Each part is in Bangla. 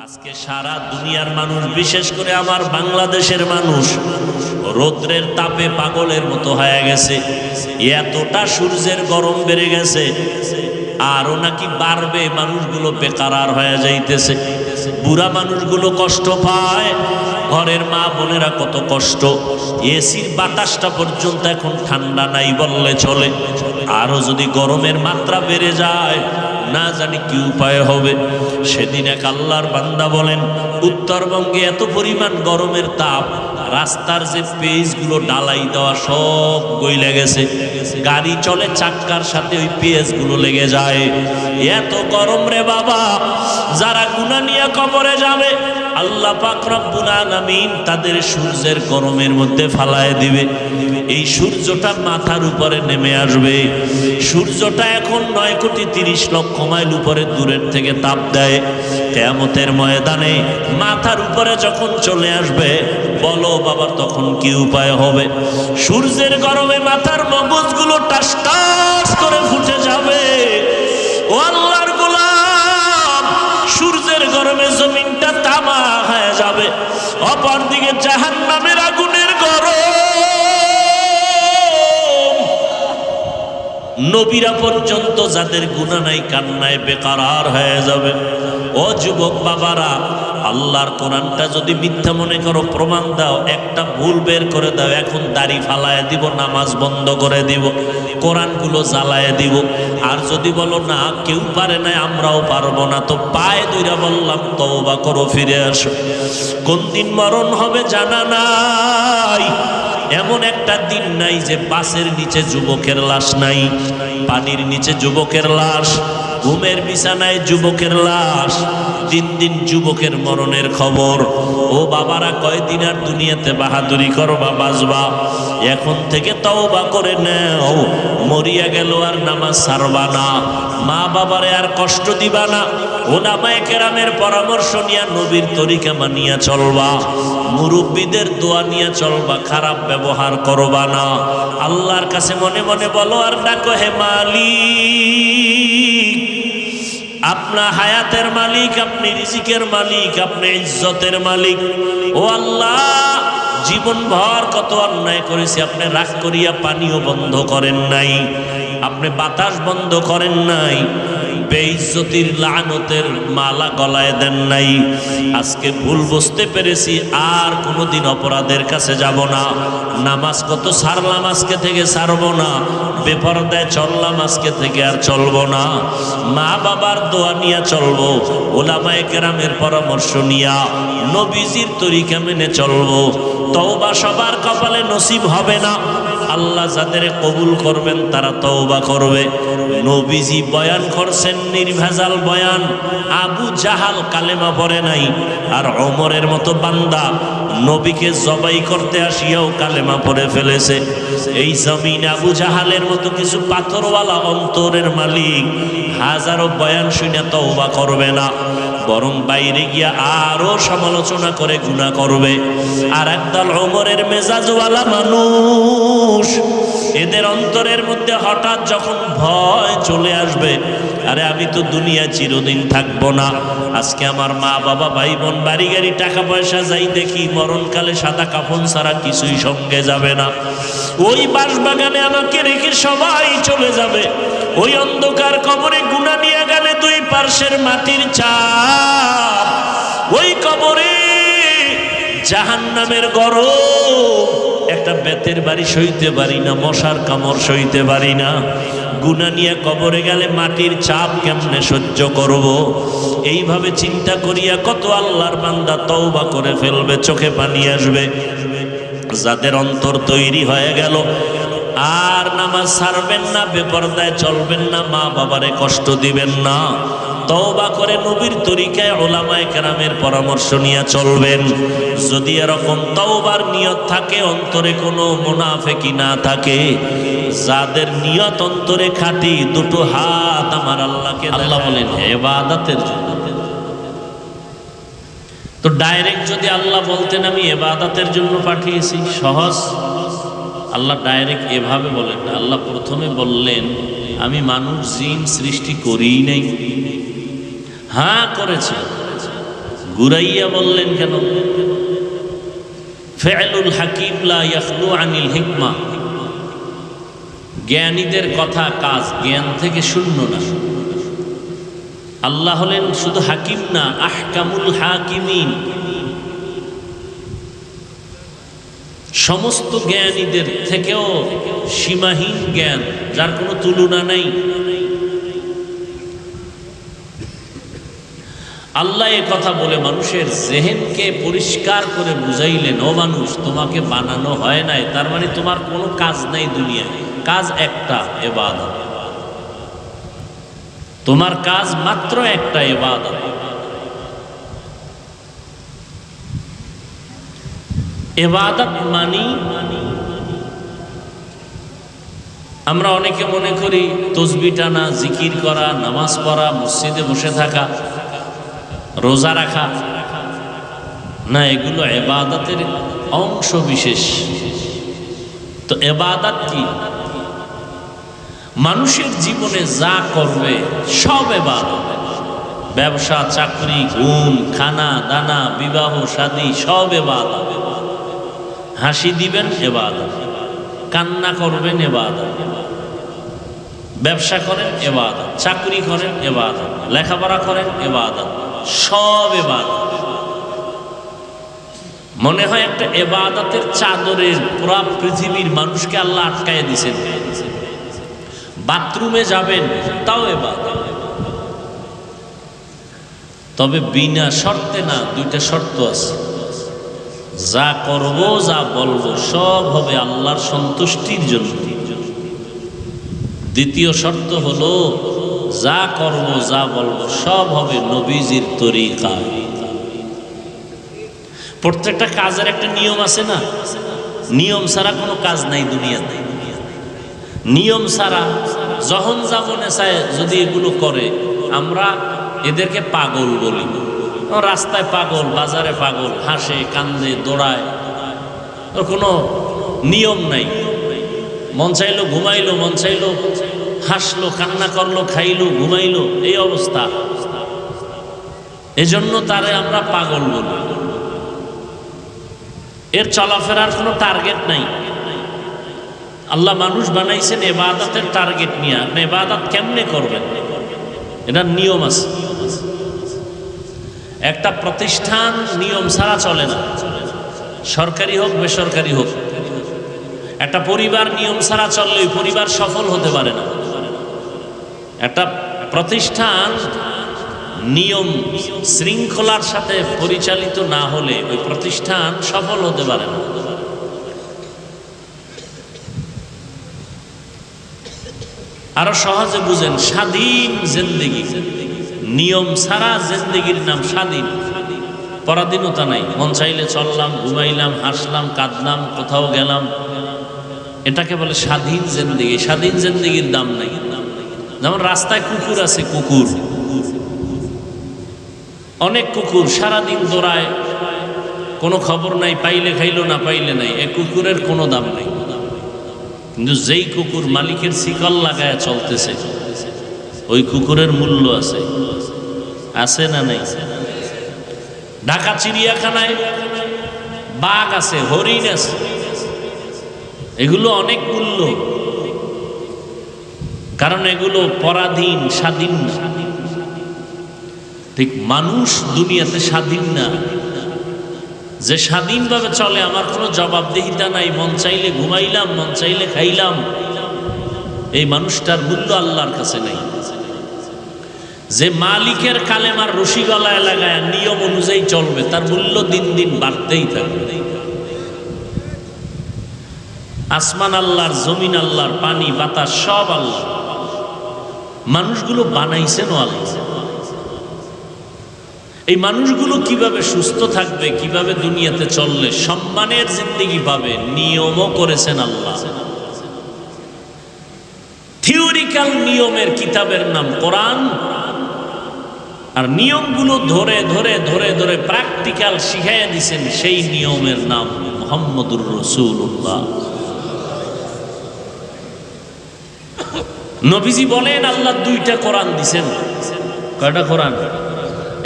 আজকে সারা দুনিয়ার মানুষ, বিশেষ করে আমার বাংলাদেশের মানুষ রৌদ্রের তাপে পাগলের মতো হয়ে গেছে। এতটা সূর্যের গরম বেড়ে গেছে, আরো নাকি বাড়বে। মানুষগুলো বেকারার হয়ে যাইতেছে, বুড়া মানুষগুলো কষ্ট পায়, ঘরের মা বোনেরা কত কষ্ট। এসির বাতাসটা পর্যন্ত এখন ঠান্ডা নাই বললে চলে। আরো যদি গরমের মাত্রা বেড়ে যায়, না জানি কি উপায় হবে। সেদিন এক আল্লাহর বান্দা বলেন, উত্তরবঙ্গে এত পরিমাণ গরমের তাপ, রাস্তার যে পেজগুলো ডালাই দেওয়া সব গইলে গেছে। গাড়ি চলে চাক্কার সাথে ওই পেজগুলো লেগে যায়। এত গরম রে বাবা। যারা গুনাহ নিয়ে কবরে যাবে, আল্লাহ পাক রব্বুল আলামিন তাদের সূর্যের গরমের মধ্যে ফালায় দিবে। এই সূর্যটা মাথার উপরে নেমে আসবে। সূর্যটা এখন 9,30,00,000 মাইল উপরে দূরের থেকে তাপ দেয়। কিয়ামতের ময়দানে মাথার উপরে যখন চলে আসবে, বলো বাবা তখন কি উপায় হবে? সূর্যের গরমে মাথার মগজগুলো টাস টাস করে ফুটে যাবে। ও আল্লাহর গোলাম, সূর্যের গরমে জমিনটা তামা হয়ে যাবে। অপরদিকে জাহান্নামের আগুনের গরম, নবীরা পর্যন্ত যাদের গুনাহ নাই কান্নায় বেকারার হয়ে যাবে। ও যুবক বাবারা, আল্লাহর কোরআনটা যদি মিথ্যা মনে করো, প্রমাণ দাও। একটা ভুল বের করে দাও, এখন দাড়ি ফালায় দিব, নামাজ বন্ধ করে দিব, কোরআনগুলো জ্বালায় দিব। আর যদি বলো না কেউ পারে না, আমরাও পারবো না, তো পায়ে দুইরা বললাম তওবা করো, ফিরে আসো। কোন দিন মরণ হবে জানা নাই। এমন একটা দিন নাই যে বাসের নিচে যুবকের লাশ নাই, পানির নিচে যুবকের লাশ, ঘুমের বিছানায় যুবকের লাশ। দিন দিন যুবকের মরণের খবর। ও বাবারা, কয়দিন আর দুনিয়াতে বাহাদুরি করবা, বাঁচবা? এখন থেকে তওবা করে নাও। মরিয়া গেল আর নামাজ ছাড়বা না, মা বাবারে আর কষ্ট দিবা না। উলামায়ে কেরামের পরামর্শ নিয়া নবীর তরিকা মানিয়া চলবা, মুরব্বীদের দোয়া নিয়ে চলবা, খারাপ ব্যবহার করবা না। আল্লাহর কাছে মনে মনে বলো আর ডাকো, হে মালিক, আপনার হায়াতের মালিক, আপনি রিজিকের মালিক, আপনি ইজ্জতের মালিক। ও আল্লাহ, জীবন ভর কত অন্যায় করেছি, আপনি রাগ করিয়া পানিও বন্ধ করেন নাই, আপনি বাতাস বন্ধ করেন নাই, বেইজ্জতির লানতের মালা গলায় দেন নাই। আজকে ভুল বুঝতে পেরেছি, আর কোনোদিন অপরাধের কাছে যাব না। নামাজ কত ছাড়লাম, আজকে থেকে ছাড়বো না। বেপরদায় চললাম, আজকে থেকে আর চলবো না। মা বাবার দোয়া নিয়ে চলবো, উলামায়ে কেরামের পরামর্শ নিয়া নবীজির তরিকা মেনে চলবো। তওবা সবার কপালে নসিব হবে না। আল্লাহ যাদের কবুল করবেন তারা তওবা করবে। নবীজি বয়ান করছেন নির্ভেজাল বয়ান। আবু জাহাল কালেমা পড়ে নাই, আর ওমরের মতো বান্দা নবীকে জবাই করতে আসিয়াও কালেমা পড়ে ফেলেছে। এই জমিন আবু জাহালের মতো কিছু পাথরওয়ালা অন্তরের মালিক হাজারো বয়ান শুনে তওবা করবে না, বরং বাইরে গিয়া আরো সমালোচনা করে গুনাহ করবে। আর একদল ওমরের মেজাজওয়ালা মানুষ, এদের অন্তরের মধ্যে হঠাৎ যখন ভয় চলে আসবে, আরে আমি তো দুনিয়া চিরদিন থাকবো না, আজকে আমার মা বাবা ভাই বোন বাড়ি গাড়ি টাকা পয়সা যাই দেখি, মরণকালে সাদা কাফন ছাড়া কিছুই সঙ্গে যাবে না। ওই বাঁশবাগানে আমাকে রেখে সবাই চলে যাবে। ওই অন্ধকার কবরে গুনাহ নিয়ে গেলে দুই পার্শ্বের মাটির চাপ, ওই কবরে জাহান্নামের গরম, একটা বেতের বাড়ি সইতে পারি না, মশার কামড় সইতে পারি না। গুনাহ নিয়ে কবরে গেলে মাটির চাপ কেমনে সহ্য করব? এইভাবে চিন্তা করিয়া কত আল্লাহর বান্দা তওবা করে ফেলবে, চোখে পানি আসবে। যাদের অন্তর তৈরি হয়ে গেল, আর নামাজ ছাড়বেন না, বেপরদায় চলবেন না, মা বাবারে কষ্ট দিবেন না, তওবা করে নবীর তরিকায় উলামায়ে কেরামের পরামর্শ নিয়ে চলবেন। যদি এরকম তওবার নিয়ত থাকে, অন্তরে কোনো মুনাফিকি না থাকে, যাদের নিয়ত অন্তরে খাঁটি, দুটো হাত আমার আল্লাহকে, আল্লাহ বলেন ইবাদতের জন্য। তো ডাইরেক্ট যদি আল্লাহ বলতেন আমি ইবাদতের জন্য পাঠিয়েছি, সহজ। আল্লাহ ডাইরেক্ট এভাবে বলেন না। আল্লাহ প্রথমে বললেন আমি মানুষ জিন সৃষ্টি করিই নাই। হ্যাঁ করেছে, ঘুরাইয়া বললেন কেন? ফি'লুল হাকিম লা ইয়াখলু আনিল হিকমা, জ্ঞানীদের কথা কাজ জ্ঞান থেকে শূন্য না। আল্লাহ হলেন শুধু হাকিম না, আহকামুল হাকিমিন, সমস্ত জ্ঞানীদের থেকেও সীমাহীন জ্ঞান, যার কোনো তুলনা নাই। আল্লাহ এ কথা বলে মানুষের জেহেনকে পরিষ্কার করে বুঝাইলেন, ও মানুষ, তোমাকে বানানো হয় নাই, তার মানে তোমার কোনো কাজ নাই দুনিয়ায়, কাজ একটা, ইবাদত। তোমার কাজ মাত্র একটা, ইবাদত। ইবাদত মানি, আমরা অনেকে মনে করি তসবিহ টানা, জিকির করা, নামাজ পড়া, মসজিদে বসে থাকা, রোজা রাখা। না, এগুলো ইবাদতের অংশ বিশেষ। তো ইবাদত কি? মানুষের জীবনে যা করবে সব ইবাদত। ব্যবসা, চাকরি, ঘুম, খানা দানা, বিবাহ শাদী, সব ইবাদত। হাসি দিবেন ইবাদত, কান্না করবেন ইবাদত, ব্যবসা করেন ইবাদত, চাকরি করেন ইবাদত, লেখাপড়া করেন ইবাদত, সব ইবাদত। মনে হয় একটা ইবাদতের চাদরের পুরা পৃথিবীর মানুষকে আল্লাহ আটকায় দিয়েছেন। বাথরুমে যাবেন তাও ইবাদত, তবে বিনা শর্তে না, দুইটা শর্ত আছে। যা করব, যা বলবো সব হবে আল্লাহর সন্তুষ্টির জন্য। দ্বিতীয় শর্ত হলো, যা করব, যা বলবো সব হবে নবীজির তরিকা। প্রত্যেকটা কাজের একটা নিয়ম আছে না? নিয়ম ছাড়া কোনো কাজ নাই দুনিয়াতে। নিয়ম ছাড়া যখন যা মনে চায় যদি এগুলো করে, আমরা এদেরকে পাগল বলি। রাস্তায় পাগল, বাজারে পাগল, হাসে, কান্দে, দৌড়ায়, ওর কোনো নিয়ম নাই। মন চাইলো ঘুমাইলো, মন চাইলো হাসলো, কান্না করলো, খাইলো, ঘুমাইলো, এই অবস্থা। এজন্য তারে আমরা পাগল বলি। এর চলাফেরার কোনো টার্গেট নাই। আল্লাহ মানুষ বানাইছেন ইবাদতের টার্গেট নিয়ে। আপনি ইবাদত কেমনে করবেন, এটা নিয়ম আছে। একটা প্রতিষ্ঠান নিয়ম ছাড়া চলে না, সরকারি হোক বেসরকারি হোক। একটা পরিবার নিয়ম ছাড়া চললে ওই পরিবার সফল হতে পারে না। একটা প্রতিষ্ঠান নিয়ম শৃঙ্খলার সাথে পরিচালিত না হলে ওই প্রতিষ্ঠান সফল হতে পারে না। আরো সহজে বুঝেন, স্বাধীন জিন্দেগি, নিয়ম ছাড়া জিন্দেগির নাম স্বাধীন। পরাধীনতা নাই। মন চাইলে চললাম, ঘুমাইলাম, হাসলাম, কাঁদলাম, কোথাও গেলাম, এটাকে বলে স্বাধীন জিন্দেগি। স্বাধীন জিন্দেগির দাম নাই। যেমন রাস্তায় কুকুর আছে, কুকুর, অনেক কুকুর সারাদিন দৌড়ায়, কোনো খবর নাই, পাইলে খাইলো, না পাইলে নাই। এ কুকুরের কোনো দাম নেই। কিন্তু যেই কুকুর মালিকের শিকল লাগায় চলতেছে, ওই কুকুরের মূল্য আছে। আছে না নাই? ঢাকা চিড়িয়াখানায় বাঘ আছে, হরিণ আছে, এগুলো অনেক মূল্য, কারণ এগুলো পরাধীন, স্বাধীন না। ঠিক মানুষ দুনিয়াতে স্বাধীন না। যে স্বাধীনভাবে চলে, আমার কোনো জবাবদিহিতা নাই, মন চাইলে ঘুমাইলাম, মন চাইলে খাইলাম, এই মানুষটার মূল্য আল্লাহর কাছে নেই। যে মালিকের কালেমার রশি গলায় লাগায় নিয়ম অনুযায়ী চলবে, তার মূল্য দিন দিন বাড়তেই থাকবে। আসমান আল্লাহর, জমিন আল্লাহর, পানি বাতাস সব আল্লাহ। মানুষগুলো বানাইছেন আল্লাহ। এই মানুষগুলো কিভাবে সুস্থ থাকবে, কিভাবে দুনিয়াতে চললে সম্মানের জিন্দেগি পাবে, নিয়মও করেছেন আল্লাহ। থিওরিক্যাল নিয়মের কিতাবের নাম কোরআন, আর নিয়মগুলো ধরে ধরে ধরে ধরে প্র্যাকটিক্যাল শিখাইয়া দিয়েছেন, সেই নিয়মের নাম মুহাম্মদুর রাসূলুল্লাহ। নবীজি বলেন, আল্লাহ দুইটা কোরআন দিছেন। কয়টা কোরআন?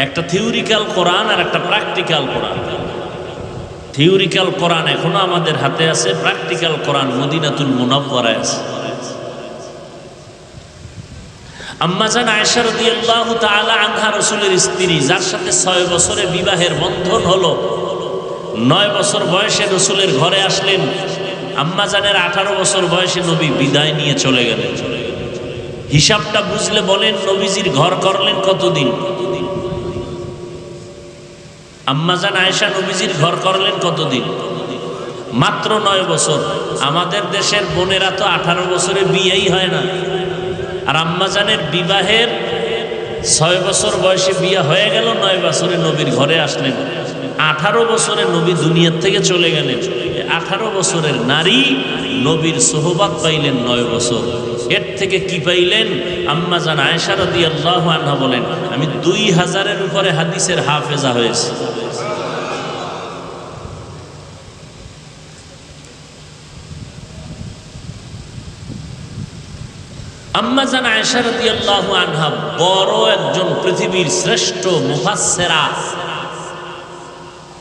একটা থিওরিক্যাল কোরআন আর একটা প্র্যাকটিক্যাল কোরআন। থিওরিক্যাল কোরআন এখনো আমাদের হাতে আছে, প্র্যাকটিক্যাল কোরআন মদিনাতুল মুনাওয়ারায় আছে। আম্মা জান আয়েশা রাদিয়াল্লাহু তাআলা আনহা রাসূলের স্ত্রী, যার সাথে 6 বছরে বিবাহের বন্ধন হলো। 9 বছর বয়সে রাসূলের ঘরে আসলেন। আম্মা জানের 18 বছর বয়সে নবী বিদায় নিয়ে চলে গেলেন। হিসাবটা বুঝলে বলেন নবীজির ঘর করলেন কতদিন? আম্মা জান আয়েশা নবীজির ঘর করলেন কতদিন? মাত্র 9 বছর। আমাদের দেশের বোনেরা তো 18 বছরে বিয়েই হয় না। আর আম্মা জানের বিবাহের 6 বছর বয়সে বিয়ে হয়ে গেল, 9 বছরে নবীর ঘরে আসলেন। 18 বছরে নবী দুনিয়ার থেকে চলে গেলেন। 18 বছরের নারী নবীর সোহবত পাইলেন 9 বছর। এর থেকে কি পাইলেন? আম্মা জান আয়েশা রাদিয়াল্লাহু আনহা বলেন, আমি 2000-এর উপরে হাদিসের হাফেজা হয়েছি। আম্মা জান আয়েশা রাদিয়াল্লাহু আনহা বড় একজন পৃথিবীর শ্রেষ্ঠ মুফাসসিরা,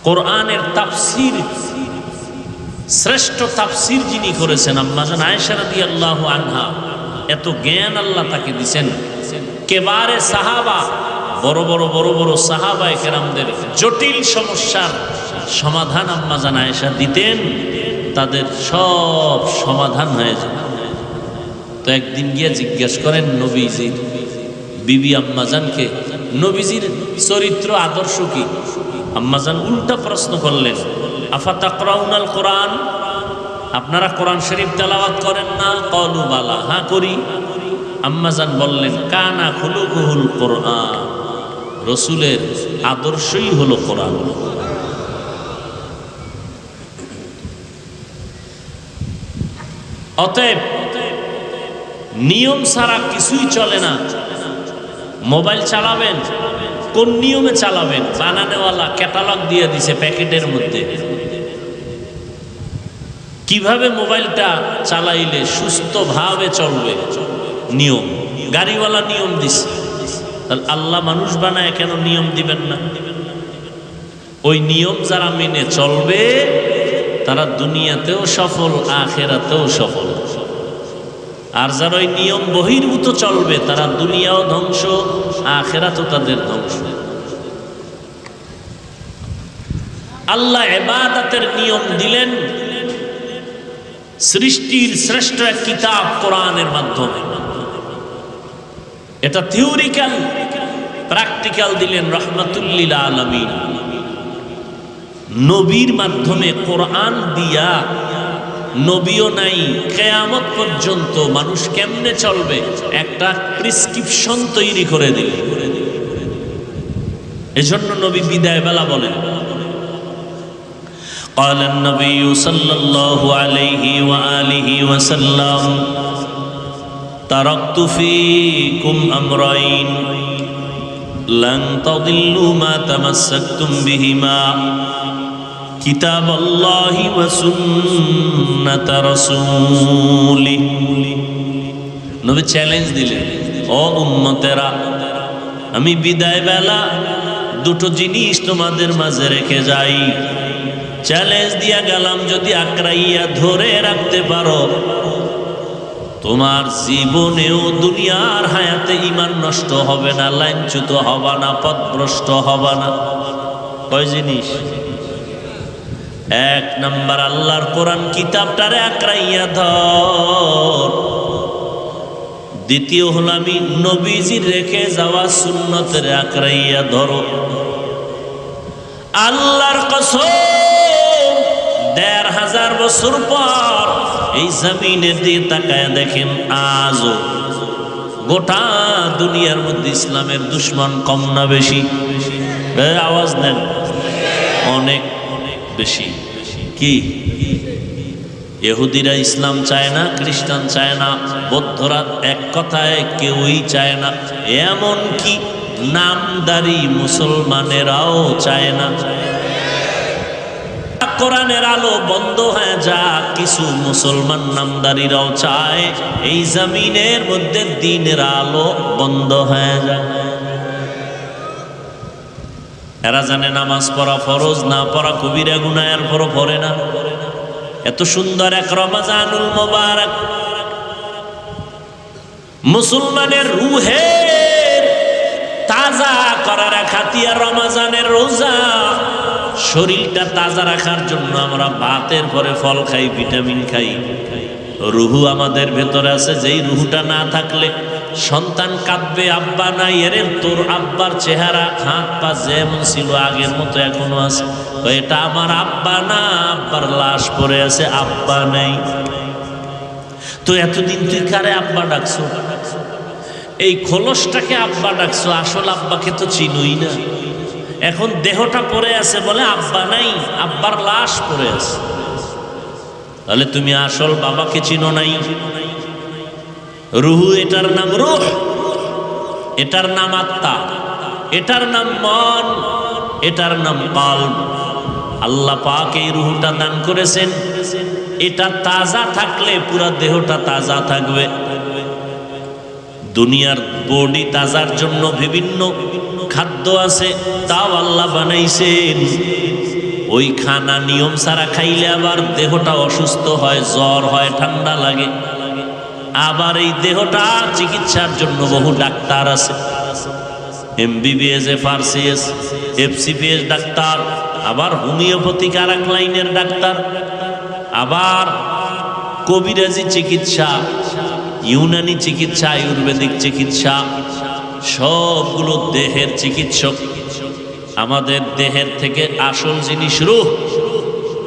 কোরআনের তাফসীর শ্রেষ্ঠ তাফসীর যিনি করেছেন আম্মা জান আয়েশা রাদিয়াল্লাহু আনহা। এত জ্ঞান আল্লাহ তাকে দিয়েছেন। কেবারে সাহাবা, বড় বড় সাহাবায়ে কেরামদের জটিল সমস্যার সমাধান আম্মা জান আয়েশা দিতেন, তাদের সব সমাধান হয়ে যেত। তো একদিন গিয়ে জিজ্ঞেস করেন নবীজির বিবি আম্মাজানকে, নবীজির চরিত্র আদর্শ কি? আম্মাজান উল্টা প্রশ্ন করলেন, আফা তাকরাউনাল কোরআন, আপনারা কোরআন শরীফ তেলাওয়াত করেন না? ক্বালু বালা, হ্যাঁ করি। আম্মাজান বললেন, কানা খুলুকুহুল কোরআন, রাসূলের আদর্শই হলো কোরআন। অতএব নিয়ম ছাড়া কিছুই চলে না। মোবাইল চালাবেন, কোন নিয়মে চালাবেন? বানানেওয়ালা ক্যাটালগ দিয়ে দিছে প্যাকেটের মধ্যে, কিভাবে মোবাইলটা চালাইলে সুস্থভাবে চলবে নিয়ম। গাড়িওয়ালা নিয়ম দিছে, তাহলে আল্লাহ মানুষ বানায় কেন নিয়ম দিবেন না? ওই নিয়ম যারা মেনে চলবে তারা দুনিয়াতেও সফল, আখিরাতেও সফল। আর যারা ওই নিয়ম বহির্ভূত চলবে তারা দুনিয়াও ধ্বংস, আখিরাতও তাদের ধ্বংস। আল্লাহ ইবাদতের নিয়ম দিলেন সৃষ্টির শ্রেষ্ঠ এক কিতাব কোরআনের মাধ্যমে। এটা থিওরিক্যাল, প্র্যাকটিক্যাল দিলেন রাহমাতুল লিল আলামিন। নবীর মাধ্যমে কোরআন দিয়া, নবীও নাই, কিয়ামত পর্যন্ত মানুষ কেমনে চলবে একটা প্রেসক্রিপশন তৈরি করে দিলেন। এজন্য নবী বিদায় বেলা বলেন, قال النبي صلى الله عليه وآله وسلم تركت فيكم أمرين لن تضلوا ما تمسكتم بهما কিতাব আল্লাহি ওয়া সুন্নাত রাসূলি। নবী চ্যালেঞ্জ দিলেন, ও উম্মতেরা, আমি বিদায় বেলা দুটো জিনিস তোমাদের মাঝে রেখে যাই। চ্যালেঞ্জ দিয়া গেলাম, যদি আঁকড়াইয়া ধরে রাখতে পারো তোমার জীবনেও দুনিয়ার হায়াতে ঈমান নষ্ট হবে না, লাইনচ্যুত হবে না, পথভ্রষ্ট হবে না। কয় জিনিস? 1 নাম্বার, আল্লাহর কোরআন কিতাবটারে আঁকড়াইয়া ধর। দ্বিতীয় হলো আমি নবীজির রেখে যাওয়া সুন্নতের আঁকড়াইয়া ধরো। আল্লাহর কসম, 1500 বছর পর এই জমিনের দিকে তাকায় দেখেন, আজও গোটা দুনিয়ার মধ্যে ইসলামের দুশ্মন কম না বেশি? আওয়াজ দেন, অনেক বেশি। কি? ইহুদিরা ইসলাম চায় না, খ্রিস্টান চায় না, বৌদ্ধরা এক কথায় কেউই চায় না, এমন কি নামদারি মুসলমানেরাও চায় না। কোরআনের আলো বন্ধ হয়ে যা, কিছু মুসলমান নামদারিরাও চায় এই জমিনের মধ্যে দ্বীনের আলো বন্ধ হয়ে যায়। এরা জানে নামাজ পড়া ফরজ, না পড়া কবিরা গুনাহ, এরপরও পড়ে না। এত সুন্দর এক রমজানুল মুবারক, মুসলমানের রুহের তাজা করার খাতিয়া রমজানের রোজা। শরীরটা তাজা রাখার জন্য আমরা ভাতের পরে ফল খাই, ভিটামিন খাই। রুহু আমাদের ভেতরে আছে, যেই রুহুটা না থাকলে সন্তান কাঁদবে, আব্বা নাই। এর তোর আব্বার চেহারা, হাত পা যেমন ছিল আগের মতো এখনো আছে। এটা আমার আব্বা না, আব্বার লাশ পড়ে আছে, আব্বা নেই। তো এতদিন তুই কারে আব্বা ডাকছো? এই খোলসটাকে আব্বা ডাকছো, আসল আব্বাকে তো চিনুই না। এখন দেহটা পড়ে আছে বলে আব্বা নাই, আব্বার লাশ পড়ে আছে। তাহলে তুমি আসল বাবাকে চিনো নাই। রুহু, এটার নাম রূহ, এটার নাম আত্মা, এটার নাম মন, এটার নাম কলব। আল্লাহ পাক এই রুহুটা দান করেছেন। এটা তাজা থাকলে পুরা দেহটা তাজা থাকবে। দুনিয়ার বডি তাজার জন্য বিভিন্ন খাদ্য আছে, তাও আল্লাহ বানাইছেন। ওই খানা নিয়ম ছাড়া খাইলে আবার দেহটা অসুস্থ হয়, জ্বর হয়, ঠান্ডা লাগে। আবার এই দেহটা চিকিৎসার জন্য বহু ডাক্তার আছে, MBBS, FRCS, FCPS ডাক্তার, আবার হোমিওপ্যাথিক আর এক লাইনের ডাক্তার, আবার কবিরাজি চিকিৎসা, ইউনানি চিকিৎসা, আয়ুর্বেদিক চিকিৎসা, সবগুলো দেহের চিকিৎসক। আমাদের দেহের থেকে আসল জিনিস রূহ,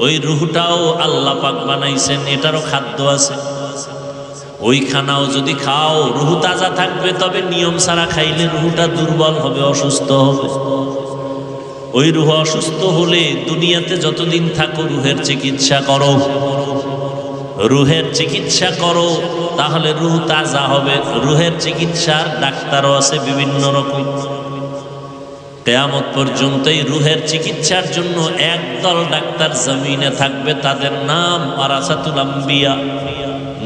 ওই রূহটাও আল্লাহ পাক বানাইছেন, এটারও খাদ্য আছে। ওই খানাও যদি খাও রূহ তাজা থাকবে, তবে নিয়ম ছাড়া খাইলে রূহটা দুর্বল হবে, অসুস্থ হবে। ওই রূহ অসুস্থ হলে দুনিয়াতে যতদিন থাকো রূহের চিকিৎসা করো, রূহের চিকিৎসা করো, তাহলে রূহ তাজা হবে। রূহের চিকিৎসার ডাক্তারও আছে বিভিন্ন রকম। কিয়ামত পর্যন্তই রূহের চিকিৎসার জন্য একদল ডাক্তার জমিনে থাকবে, তাদের নাম ওয়ারাসাতুল আম্বিয়া,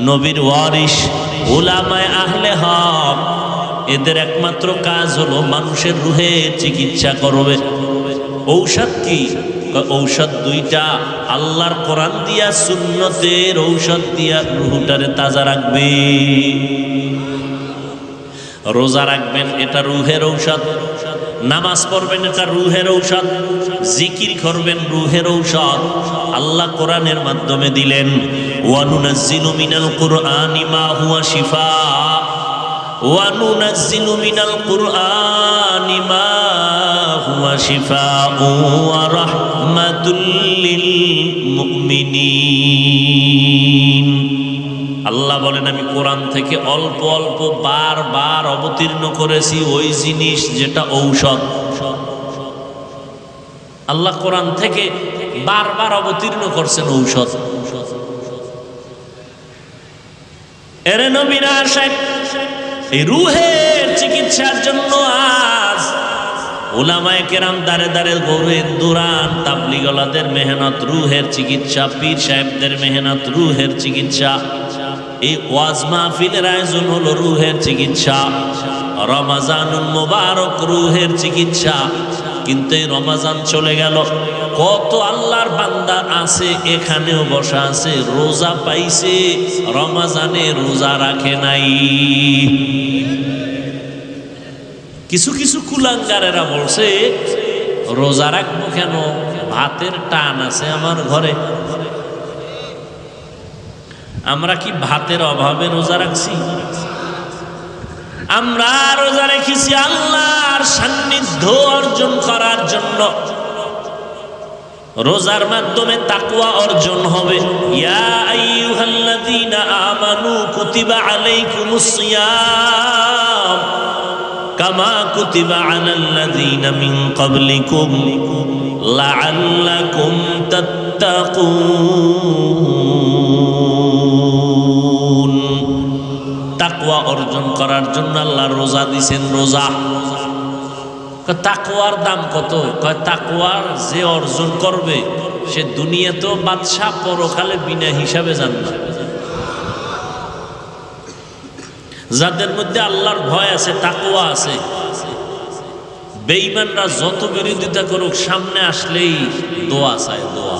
নবীর ওয়ারিস, উলামায়ে আহলে হক। এদের একমাত্র কাজ হলো মানুষের রূহের চিকিৎসা করবে। ঔষধ কি? ঔষধ দুইটা, আল্লাহর কোরআন দিয়া, সুন্নতের ঔষধ দিয়া রূহটারে তাজা রাখবে। রোজা রাখবেন, এটা রূহের ঔষধ। নামাজ পড়বেন, এটা রূহের ঔষধ। জিকির করবেন, রূহের ঔষধ। আল্লাহ কোরআনের মাধ্যমে দিলেন, ওয়ানুনাজ্জিলু মিনাল কুরআনি মা হুয়া শিফা, ওয়ানুনাজ্জিলু মিনাল কুরআনি মা হুয়া শিফাউ ওয়া রাহমাতুল লিল মুমিনিন। আল্লাহ বলেন, আমি কোরআন থেকে অল্প অল্প বারবার অবতীর্ণ করেছি ওই জিনিস যেটা ঔষধ। আল্লাহ কোরআন থেকে বারবার অবতীর্ণ করছেন ঔষধ। এরে নবীরা আসেন, এই রূহের চিকিৎসার জন্য আজ উলামায়ে কেরাম দারে দারে ঘুরে দৌড়ান। তাবলীগওয়ালাদের মেহনত রূহের চিকিৎসা, পীর সাহেবদের মেহনত রূহের চিকিৎসা। এই ওয়াজ মাহফিলের আয়োজন হলো রূহের চিকিৎসা। রমজানুল মুবারক রূহের চিকিৎসা। কিন্তু এই রমজান চলে গেল, কত আল্লাহর বান্দা আছে এখানেও বসা আছে, রোজা পাইছে, রমজানে রোজা রাখে নাই। কিছু কিছু কুলাঙ্গারেরা বলছে, রোজা রাখবো কেন, ভাতের টান আছে আমার ঘরে। আমরা কি ভাতের অভাবে রোজা রাখছি? আমরা রোজা রেখেছি আল্লাহর সান্নিধ্য অর্জন করার জন্য। রোজার মাধ্যমে তাকওয়া অর্জন হবে। ইয়া আইয়ুহাল্লাযীনা আমানু কুতিবা আলাইকুমুস সিয়াম কামা কুতিবা আলাল্লাযীনা মিন ক্বাবলিকুম লাআল্লাকুম তাত্তাকুন। তাকওয়া অর্জন করার জন্য আল্লাহ রোজা দিবেন। রোজা, তাকওয়ার দাম কত? কয় তাকওয়ার যে অর্জন করবে সে দুনিয়াতেও বাদশা, পরকালে বিনা হিসাবে জান্নাত। যাদের মধ্যে আল্লাহর ভয় আছে, তাকওয়া আছে, বেঈমানরা যত বিরোধিতা করুক, সামনে আসলেই দোয়া চায়, দোয়া।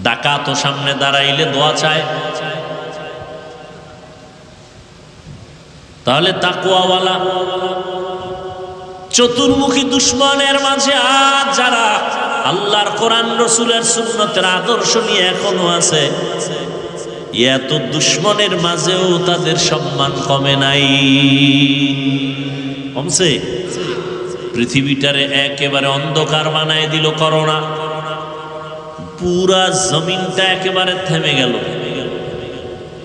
ডাকাত সামনে দাঁড়াইলে দোয়া চায়। তাহলে তাকওয়াওয়ালা চতুর্মুখী দুশ্মনের মাঝে আজ যারা আল্লাহর কোরআন রসুলের সুন্নতের আদর্শ নিয়ে এখনো আছে, এত দুশ্মনের মাঝেও তাদের সম্মান কমে নাই, কমছে। পৃথিবীটারে একেবারে অন্ধকার বানায় দিল করোনা, পুরা জমিনটা একেবারে থেমে গেল,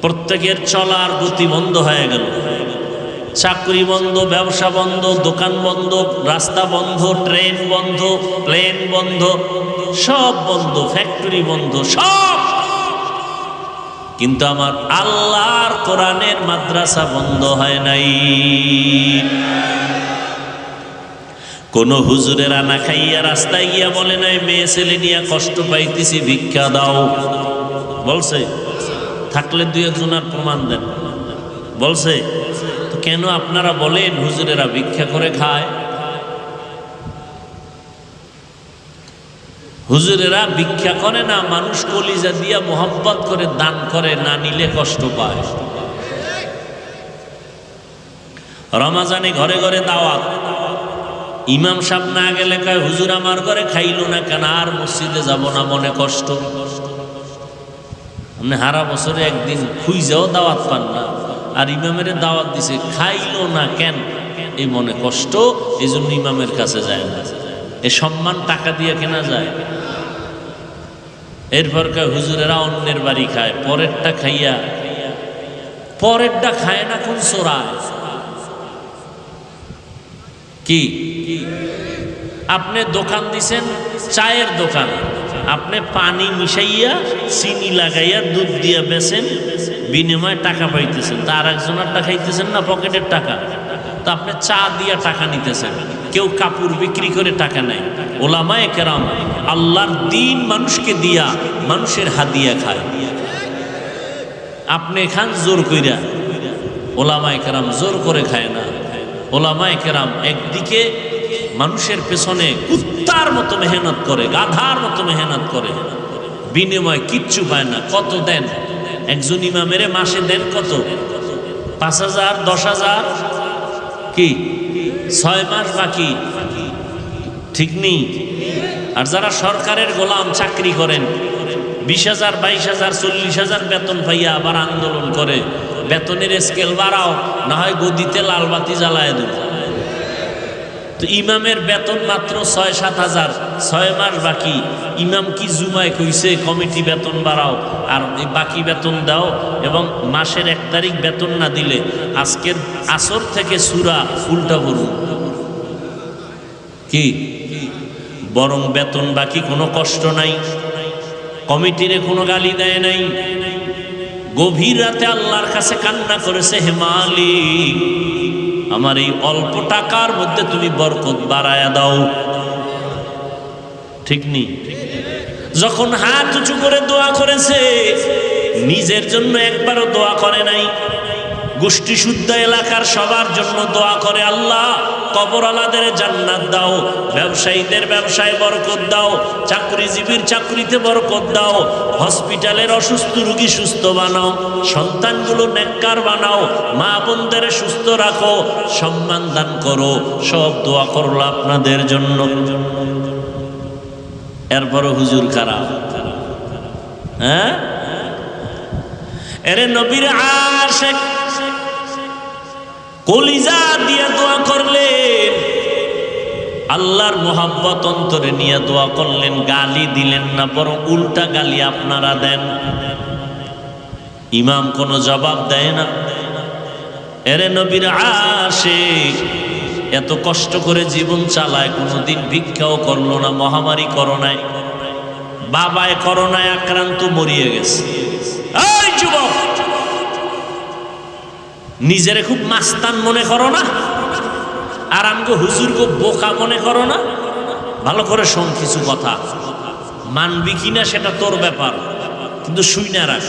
প্রত্যেকের চলার গতি বন্ধ হয়ে গেল, চাকরি বন্ধ, ব্যবসা বন্ধ, দোকান বন্ধ, রাস্তা বন্ধ, ট্রেন বন্ধ, প্লেন বন্ধ, সব বন্ধ, ফ্যাক্টরি বন্ধ, সব। কিন্তু আমার আল্লাহর কোরআনের মাদ্রাসা বন্ধ হয় নাই। কোন হুজুরের আনা খাইয়া রাস্তায় গিয়া বলে নাই মেয়ে ছেলে নিয়ে কষ্ট পাইতেছি, ভিক্ষা দাও, বলছে? থাকলে দুই একজনের প্রমাণ দেন, বলছে? তো কেন আপনারা বলেন হুজুরেরা ভিক্ষা করে খায়? হুজুরেরা ভিক্ষা করে না, মানুষ কলিজা দিয়া মোহাব্বত করে দান করে, না নিলে কষ্ট পায়। রমাজানে ঘরে ঘরে দাওয়াত, ইমাম সাহেব না গেলে কয় হুজুর আমার ঘরে খাইলো না কেন, আর মসজিদে যাব না, মনে কষ্ট। আপনি হারা বছরে একদিন খুঁজেও দাওয়াত পান না, আর ইমামের দাওয়াত দিছে, খাইলো না কেন, এই মনে কষ্ট, এই জন্য ইমামের কাছে যায় না। এ সম্মান টাকা দিয়ে কেনা যায়? এরপর কয় হুজুরেরা অন্যের বাড়ি খায়, পরেরটা খাইয়া, পরেরটা খায় না কোন চোরায়? কি আপনি দোকান দিছেন, চায়ের দোকান, আপনি পানি মিশাইয়া চিনি লাগাইয়া দুধ দিয়া বেচেন, বিনিময়ে টাকা পাইতেছেন, তার একজনেরটা খাইতেছেন না পকেটের টাকা। তো আপনি চা দিয়া টাকা নিতেছেন, কেউ কাপড় বিক্রি করে টাকা নেয়। ওলামায়ে কেরাম আল্লাহর দ্বীন মানুষকে দিয়া মানুষের হাদিয়া খায়, আপনি খান জোর কইরা। ওলামায়ে কেরাম জোর করে খায় না। ওলামায়ে কেরাম একদিকে মানুষের পেছনে কুত্তার মতো মেহনত করে, গাধার মতো মেহনত করে, বিনিময় কিচ্ছু পায় না। কত দেন? একজন ইমামের মাসে দেন কত? 5,000, 10,000, কি 6 মাস বাকি, ঠিক নেই? আর যারা সরকারের গোলাম চাকরি করেন, 20,000, 22,000, 40,000 বেতন পাইয়া আবার আন্দোলন করে, বেতনের স্কেল বাড়াও, না হয় গদিতে লাল বাতি জ্বালায় দেব। তো ইমামের বেতন মাত্র 6-7 হাজার, 6 মাস বাকি। ইমাম কি জুমায় কইছে কমিটি বেতন বাড়াও আর বাকি বেতন দাও, এবং মাসের 1 তারিখ বেতন না দিলে আজকের আসর থেকে সূরা উল্টা পড়ুন? কি বরং বেতন বাকি, কোনো কষ্ট নাই, কমিটিরে কোনো গালি দেয় নাই। গভীর রাতে আল্লাহর কাছে কান্না করেছে, হে মালিক, আমার এই অল্প টাকার মধ্যে তুমি বরকত বাড়ায়া দাও। ঠিক নি? যখন হাত উঁচু করে দোয়া করেছে, নিজের জন্য একবারও দোয়া করে নাই, গোষ্ঠী শুদ্ধ এলাকার সবার জন্য দোয়া করে, আল্লাহ কবরওয়ালাদের জান্নাত দাও, ব্যবসায়ীদের ব্যবসায় বরকত দাও, চাকরিজীবীর চাকরিতে বরকত দাও, হসপিটালের অসুস্থ রোগী সুস্থ বানাও, সন্তানগুলো নেককার বানাও, মা বোনদের সুস্থ রাখো, সম্মান দান করো। সব দোয়া করলো আপনাদের জন্য। এরপরও হুজুর খারাপ, হ্যাঁ? এরে নবীর আশিক কলিজা দিয়ে দোয়া করলেন, আল্লাহর মোহাব্বত অন্তরে নিয়ে দোয়া করলেন, গালি দিলেন না, বরং উল্টা গালি আপনারা দেন। ইমাম কোনো জবাব দেয় না। এরে নবীর আশিক এত কষ্ট করে জীবন চালায়, কোনোদিন ভিক্ষাও করলো না। মহামারী করোনায়, বাবায় করোনায় আক্রান্ত, মরিয়ে গেছে। এই যুবক, নিজেরে খুব মাস্তান মনে করো না, আর আমগো হুজুরকে বোকা মনে করো না। ভালো করে শোন কিছু কথা, মানবি কিনা সেটা তোর ব্যাপার, কিন্তু শুই না রাখ।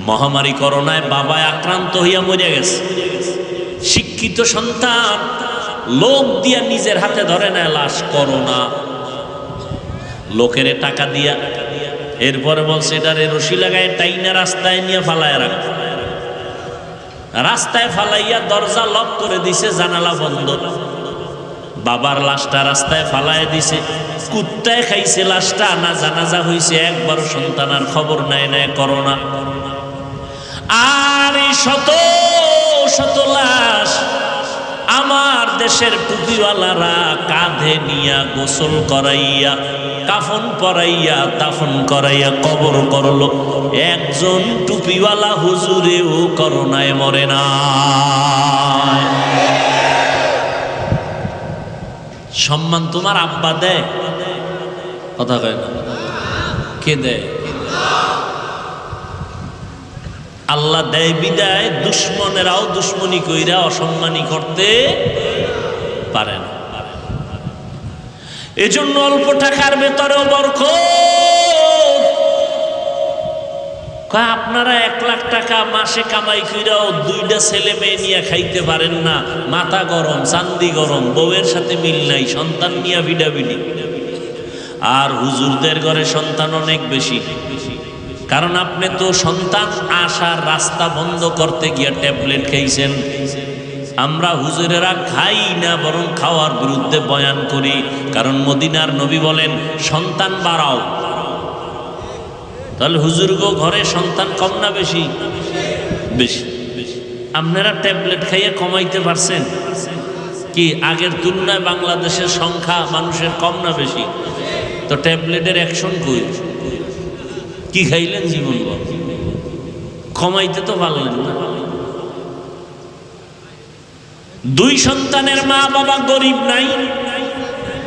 মহামারী করোনায় বাবায় আক্রান্ত হইয়া মরে গেছে। শিক্ষিত সন্তান লোক দিয়া নিজের হাতে ধরে নেয় লাশ, করোনা, লোকেরে টাকা দিয়া, এরপরে বলছে এটারে রশি লাগায় টাইনা রাস্তায় নিয়ে ফালায় রাখ। রাস্তায় ফালাইয়া দরজা লক করে দিছে, জানালা বন্ধ। বাবার লাশটা রাস্তায় ফালায় দিছে, কুত্তায় খাইছে লাশটা, না জানাজা হইছে একবারও সন্তান আর খবর নাই, নাই করোনা। আর এই শত শত লাশ আমার দেশের টুপিওয়ালারা কাঁধে নিয়া গোসল করাইয়া, কাফন পরাইয়া, দাফন করাইয়া কবর করলো। একজন টুপিওয়ালা হুজুরেও করোনায় মরে না। সম্মান তোমার আব্বা দেয়, কথা কয় না, কে দেয়? আল্লাহ দেয় বিদায় দুশ্মনেরাও দুশ্মনী কইরা অসম্মানী করতে পারে না। এজন্য অল্প টাকার ভেতরেও বরকত। আপনারা 1 লাখ টাকা মাসে কামাই কইরাও 2টা ছেলে মেয়ে নিয়ে খাইতে পারেন না, মাথা গরম, চান্দি গরম, বউয়ের সাথে মিল নাই, সন্তান নিয়ে ভিডাভিডি। আর হুজুরদের ঘরে সন্তান অনেক বেশি, কারণ আপনি তো সন্তান আসার রাস্তা বন্ধ করতে গিয়া ট্যাবলেট খাইছেন। আমরা হুজুরেরা খাই না, বরং খাওয়ার বিরুদ্ধে বয়ান করি, কারণ মদিনার নবী বলেন সন্তান বাড়াও। তাহলে হুজুরগো ঘরে সন্তান কম না বেশি? বেশি। আপনারা ট্যাবলেট খাইয়ে কমাইতে পারছেন কি? আগের তুলনায় বাংলাদেশের সংখ্যা মানুষের কম না বেশি? তো ট্যাবলেটের অ্যাকশন কই? কি খাইলেন জীবন? কমাইতে তো পারলেন না। 2 সন্তানের মা বাবা গরিব নাই,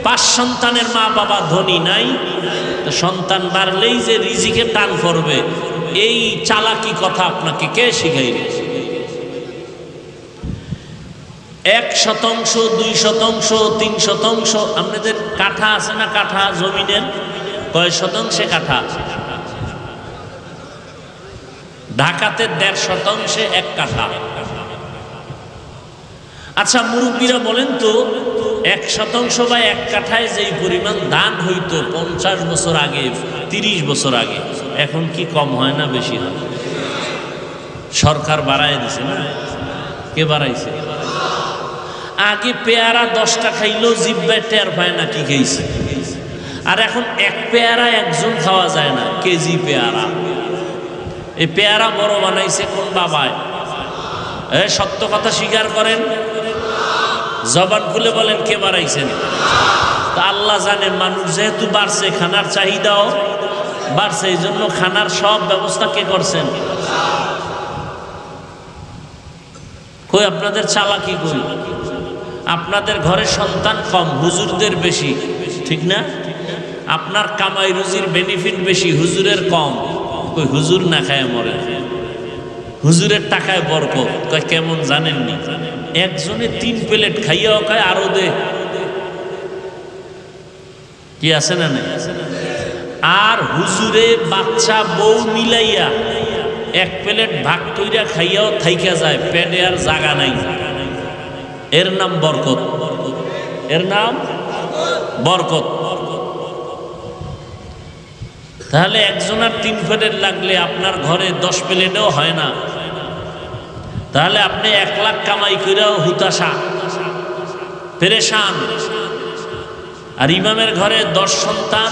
5 সন্তানের মা বাবা ধনী নাই। তো সন্তান বাড়লেই যে রিজিকে টান পড়বে, এই চালাকি কথা আপনাকে কে শিখাইবে? 1%, 2%, 3%। আপনাদের কাঠা আছে না? কাঠা জমিনের কয় শতাংশে কাঠা? ঢাকাতে 1.5% 1 কাঠা। আচ্ছা মুরব্বীরা বলেন তো, 1% বা 1 কাঠায় যেই পরিমাণ ধান হইতো 50 বছর আগে, 30 বছর আগে, এখন কি কম হয় না বেশি হয়? সরকার বাড়ায় দিছে না? কে বাড়াইছে? আগে পেয়ারা 10টা খাইলেও জিব্বায় টের পায় না কি খাইছে, আর এখন 1 পেয়ারা একজন খাওয়া যায় না, কেজি পেয়ারা। এই পেয়ারা বড় বানাইছে কোন বাবায়? সত্য কথা স্বীকার করেন, জবান খুলে বলেন কে বাড়াইছেন? তা আল্লাহ জানে। মানুষ যেহেতু বাড়ছে, খানার চাহিদাও বাড়ছে, এই জন্য খানার সব ব্যবস্থা কে করছেন? কই আপনাদের চালাকি কই? আপনাদের ঘরে সন্তান কম, হুজুরদের বেশি, ঠিক না? আপনার কামাই রুজির বেনিফিট বেশি, হুজুরের কম। কই হুজুর না খায় মরে, হুজুরের টাকায় বরকত। কয় কেমন জানেননি? একজনে 3 প্লেট খাইয়াও কয় আরো দে। কি আছে না নাই? আর হুজুরে বাচ্চা বউ মিলাইয়া 1 প্লেট ভাগ কইরা খাইয়াও থাইকা যায়, পেটে আর জায়গা নাই। এর নাম বরকত, এর নাম বরকত। তাহলে একজনের 3 প্লেট লাগলে আপনার ঘরে 10 প্লেটেও হয় না। তাহলে আপনি 1 লাখ কামাই করেও হুতাশা, পেরেশান। আর ইমামের ঘরে 10 সন্তান,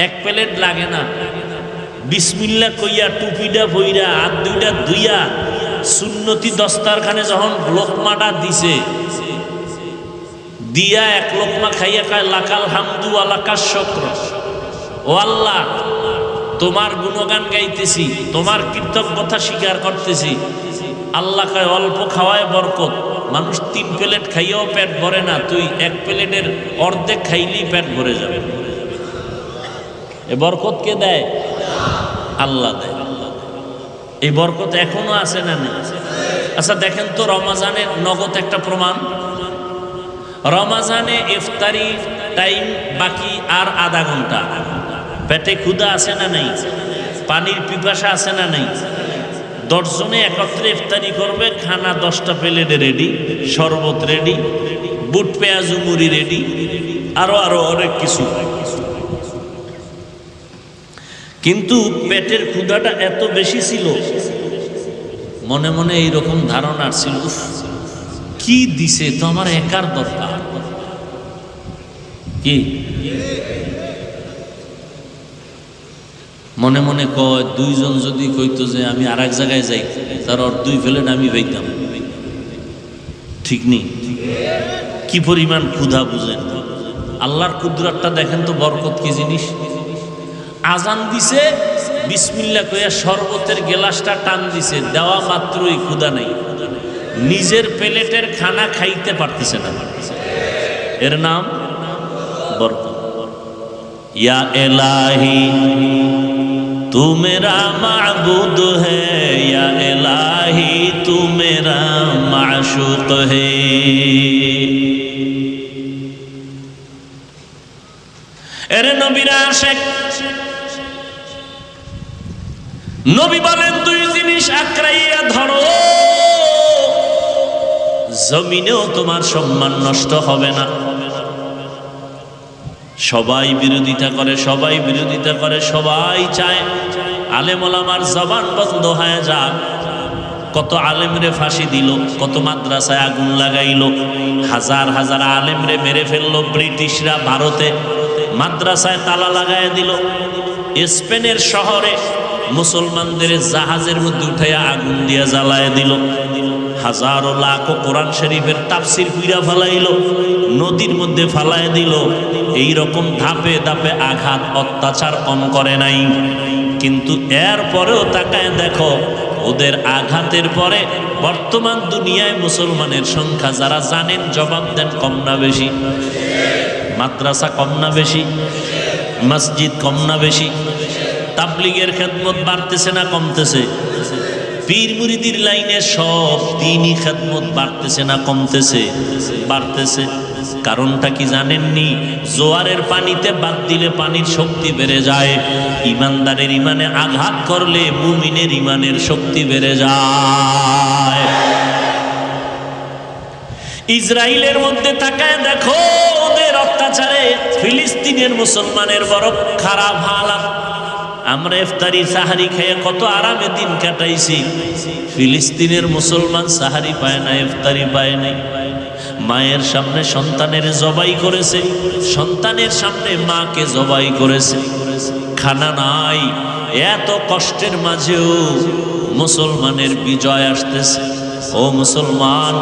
1 প্লেট লাগে না। বিসমিল্লাহ কইয়া টুপিটা বইরা হাত 2টা ধুইয়া সুন্নতি দস্তারখানে যখন লোকমাটা দিছে, দিয়া 1 লোকমা খাইয়া কয় লাকাল হামদু ওয়া লাকাশ শুকর। ও আল্লাহ, তোমার গুণগান গাইতেছি, তোমার কৃতজ্ঞতা স্বীকার করতেছি। আল্লাহ কয় অল্প খাওয়ায় বরকত। মানুষ 3 প্লেট খাইয়াও পেট ভরে না, তুই 1 প্লেটের অর্ধেক খাইলেই পেট ভরে যাবে। এ বরকত কে দেয়? আল্লাহ দেয়। এই বরকত এখনো আছে না নেই? আচ্ছা দেখেন তো, রমাজানের নগদ একটা প্রমাণ। রমাজানে ইফতারি টাইম বাকি আর আধা ঘন্টা, পেটে ক্ষুধা আছে না নেই? পানির পিপাসা আছে না নাই? 10 জনে একত্রে ইফতারি করবে, খানা 10টা প্লেটে রেডি, শরবত রেডি, বুট পেঁয়াজু মুড়ি রেডি, আরো অনেক কিছু। কিন্তু পেটের ক্ষুধাটা এত বেশি ছিল, মনে মনে এইরকম ধারণা ছিল, কি দিছে তো আমার একার দরকার। কি মনে মনে কয়, 2 জন যদি কইতো যে আমি আর এক জায়গায় যাই, তার 2 প্লেট আমি পাইতাম। ঠিক নেই? কি পরিমাণ ক্ষুধা বুঝেন। আল্লাহর কুদরতটা দেখেন তো, বরকত কি জিনিস। আজান দিছে, বিসমিল্লাহ কইয়া শরবতের গ্লাসটা টান দিছে, দেওয়া মাত্রই ক্ষুধা নেই, নিজের প্লেটের খানা খাইতে পারতেছে না। এর নাম বরকত। ইয়া ইলাহি तू मेरा माबूद है, या इलाही तू मेरा माशूक है। এরে নবীর আশিক, নবী বলেন 2 জিনিস আঁকড়াইয়া ধরো, জমিনেও তোমার সম্মান নষ্ট হবে না। সবাই বিরোধিতা করে, সবাই বিরোধিতা করে, সবাই চায় আলেম ওলামার জবান বন্ধ হয়ে যাক। কত আলেমরে ফাঁসি দিল, কত মাদ্রাসায় আগুন লাগাইল, হাজার হাজার আলেমরে মেরে ফেললো ব্রিটিশরা। ভারতে মাদ্রাসায় তালা লাগাইয়া দিল। স্পেনের শহরে মুসলমানদের জাহাজের মধ্যে উঠাইয়া আগুন দিয়া জ্বালায় দিল। হাজারো লাখো কোরআন শরীফের তাফসির কইরা ফালাইল, নদীর মধ্যে ফালায় দিল। এই রকম ধাপে ধাপে আঘাত অত্যাচার কম করে নাই। কিন্তু এর পরেও তাকায় দেখো, ওদের আঘাতের পরে বর্তমান দুনিয়ায় মুসলমানের সংখ্যা যারা জানেন জবাব দেন, কম না বেশি? মাদ্রাসা কম না বেশি? মসজিদ কম না বেশি? তাবলীগের খেদমত বাড়তেছে না কমতেছে? পীর মুরিদির লাইনে সব দিনই খেদমত বাড়তেছে না কমতেছে? বাড়তেছে। কারণটা কি জানেননি? জোয়ারের পানিতে বাদ দিলে পানির শক্তি বেড়ে যায়, ইমানদারের ইমানে আঘাত করলে মুমিনের ইমানের শক্তি বেড়ে যায়। ইসরায়েলের মধ্যে তাকায় দেখো, ওদের অত্যাচারে ফিলিস্তিনের মুসলমানের বড় খারাপ হালাত। আমরা ইফতারি সাহারি খেয়ে কত আরামে দিন কাটাইছি, ফিলিস্তিনের মুসলমান সাহারি পায় না, ইফতারি পায় নাই। মায়ের সামনে সন্তানের জবাই করেছে, সন্তানের সামনে মাকে জবাই করেছে, খানা নাই। এত কষ্টের মাঝেও মুসলমানের বিজয় আসতেছে। ও মুসলমান,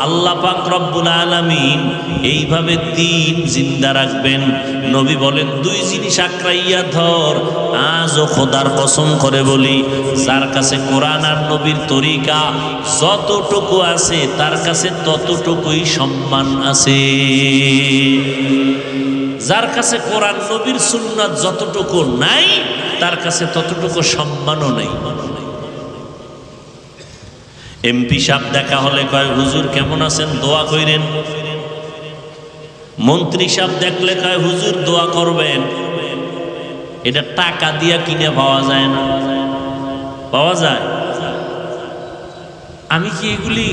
আল্লাহ পাক রব্বুল আলামিন এইভাবে দিন জিন্দা রাখবেন। নবী বলেন 2 জিনিস আঁকড়াইয়া ধর। আজও খোদার কসম করে বলি, যার কাছে কোরআন আর নবীর তরিকা যতটুকু আছে, তার কাছে ততটুকুই সম্মান আছে। যার কাছে কোরআন নবীর সুন্নাত যতটুকু নাই, তার কাছে ততটুকু সম্মানও নেই। এমপি সাহেব দেখা হলে কয়, হুজুর কেমন আছেন, দোয়া কইরেন। মন্ত্রী সাহেব দেখলে কয়, হুজুর দোয়া করবেন। এটা টাকা দিয়া কিনে পাওয়া যায় না? পাওয়া যায়? আমি কি এগুলি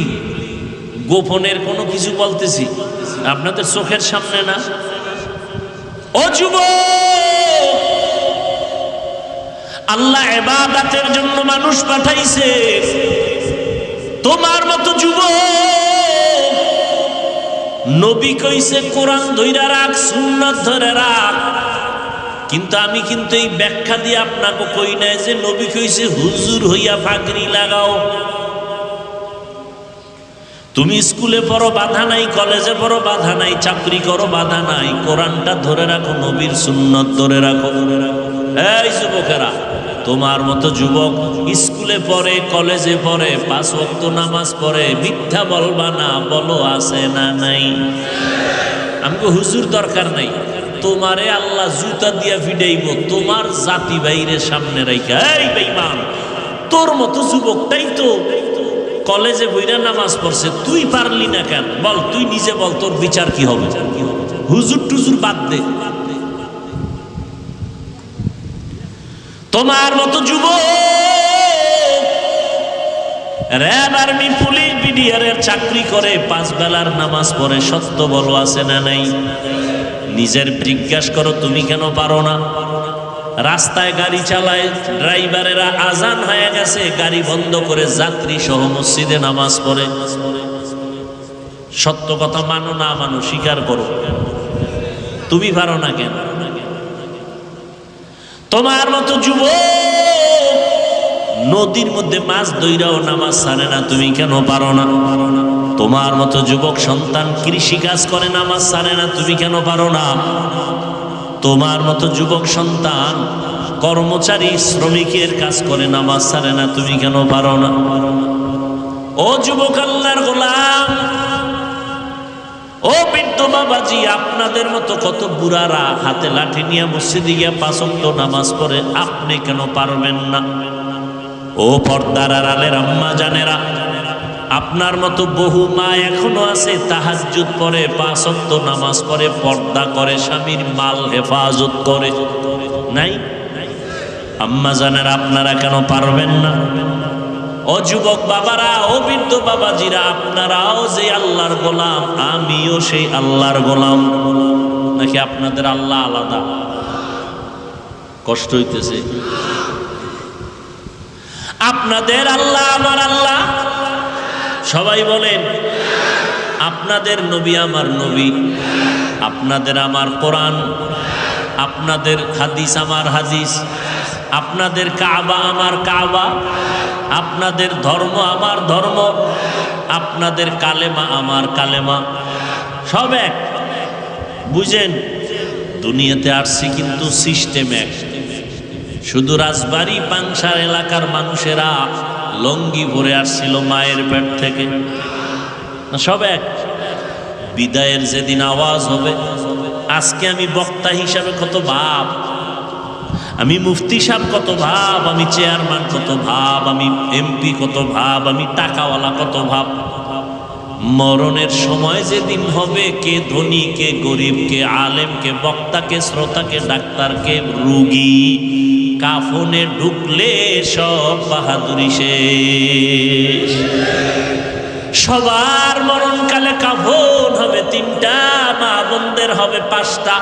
গোপনের কোনো কিছু বলতেছি? আপনাদের চোখের সামনে না? ও যুবক, আল্লাহ ইবাদতের জন্য মানুষ পাঠাইছে। তোমার মতো যুবক, নবী কইছে কোরআন ধইরা রাখ, সুন্নাত ধরে রাখ। কিন্তু আমি কিন্তু এই ব্যাখ্যা দিয়ে আপনাকে কই নাই যে নবী কইছে হুজুর হইয়া পাগড়ি লাগাও। তুমি স্কুলে পড়ো বাধা নাই, কলেজে পড়ো বাধা নাই, চাকরি করো বাধা নাই, কোরআনটা ধরে রাখো, নবীর সুন্নাত ধরে রাখো। এই যুবকেরা, তোমার মতো যুবক স্কুলে পড়ে, কলেজে পড়ে, 5 ওয়াক্ত নামাজ পড়ে, মিথ্যা বলবা না, বলো আছে না নাই? আমাকে হুজুর দরকার নাই, তোমারে আল্লাহ জুতা দিয়া ফিডাইব তোমার জাতি বাইরের সামনে রাইখা। এই বেঈমান, তোর মতো যুবকটাই তো কলেজে বইরা নামাজ পড়ছে, তুই পারলি না কেন? বল, তুই নিজে বল, তোর বিচার কি হবে? হুজুর টুজুর বাদ দে। তোমার মতো যুবক র‍্যাব, আর্মি, পুলিশ, বিডিআর এর চাকরি করে, 5 বেলার নামাজ পড়ে, সত্য বলো আছে না নাই? নিজের জিজ্ঞাসা করো, তুমি কেন পারো না? রাস্তায় গাড়ি চালায়, ড্রাইভারেরা আজান হয়ে গেছে গাড়ি বন্ধ করে যাত্রী সহ মসজিদে নামাজ পড়ে। সত্য কথা মানো না মানো স্বীকার করো, তুমি পারো না কেন? তোমার মতো যুবক নদীর মধ্যে মাছ ধইরাও নামাজ ছাড়ে না, তুমি কেন পারো না? তোমার মতো যুবক সন্তান কৃষি কাজ করে, নামাজ ছাড়ে না, তুমি কেন পারো না? তোমার মতো যুবক সন্তান কর্মচারী শ্রমিকের কাজ করে, নামাজ ছাড়ে না, তুমি কেন পারো না? ও যুবক আল্লাহর গোলাম, ও বৃদ্ধ বাবাজি, আপনাদের মতো কত বুড়ারা হাতে লাঠি নিয়ে মসজিদে গিয়ে 5 ওয়াক্ত নামাজ পড়ে, আপনি কেন পারবেন না? ও পর্দার আড়ালের আম্মা জানেরা, আপনার মতো বহু মা এখনো আছে তাহাজ্জুদ পড়ে, 5 ওয়াক্ত নামাজ পড়ে, পর্দা করে, স্বামীর মাল হেফাজত করে, নাই? আম্মা জানেরা, আপনারা কেন পারবেন না? ও যুবক বাবারা, ও বৃদ্ধ বাবাজিরা, আপনারাও যে আল্লাহর গোলাম, আমিও সেই আল্লাহর গোলাম। নাকি আপনাদের আল্লাহ আলাদা? কষ্ট হইতেছে? আপনাদের আল্লাহ আমার আল্লাহ, সবাই বলেন। আপনাদের নবী আমার নবী, আপনাদের আমার কোরআন, আপনাদের হাদিস আমার হাদিস, আপনাদের কাবা আমার কাবা, আপনাদের ধর্ম আমার ধর্ম, আপনাদের কালেমা আমার কালেমা, সব এক। বুঝেন, দুনিয়াতে আসছি কিন্তু সিস্টেম এক। শুধু রাজবাড়ী পাংশার এলাকার মানুষেরা লঙ্গি পরে আসছিল মায়ের পেট থেকে, সব এক। বিদায়ের যেদিন আওয়াজ হবে, আজকে আমি বক্তা হিসাবে কত ভাব, আমি মুফতি সাহেব কত ভাব, আমি চেয়ারম্যান কত ভাব, আমি এমপি কত ভাব, আমি টাকাওয়ালা কত ভাব। মরণের সময় যেদিন হবে, কে ধনী কে গরিব, কে আলেম কে বক্তা, কে শ্রোতা, কে ডাক্তার, কে রুগী, কাফনে ঢুকলে সব বাহাদুরি শেষ। সবার মরণকালে কাফন হবে 3টা, মা বোনদের হবে 5টা,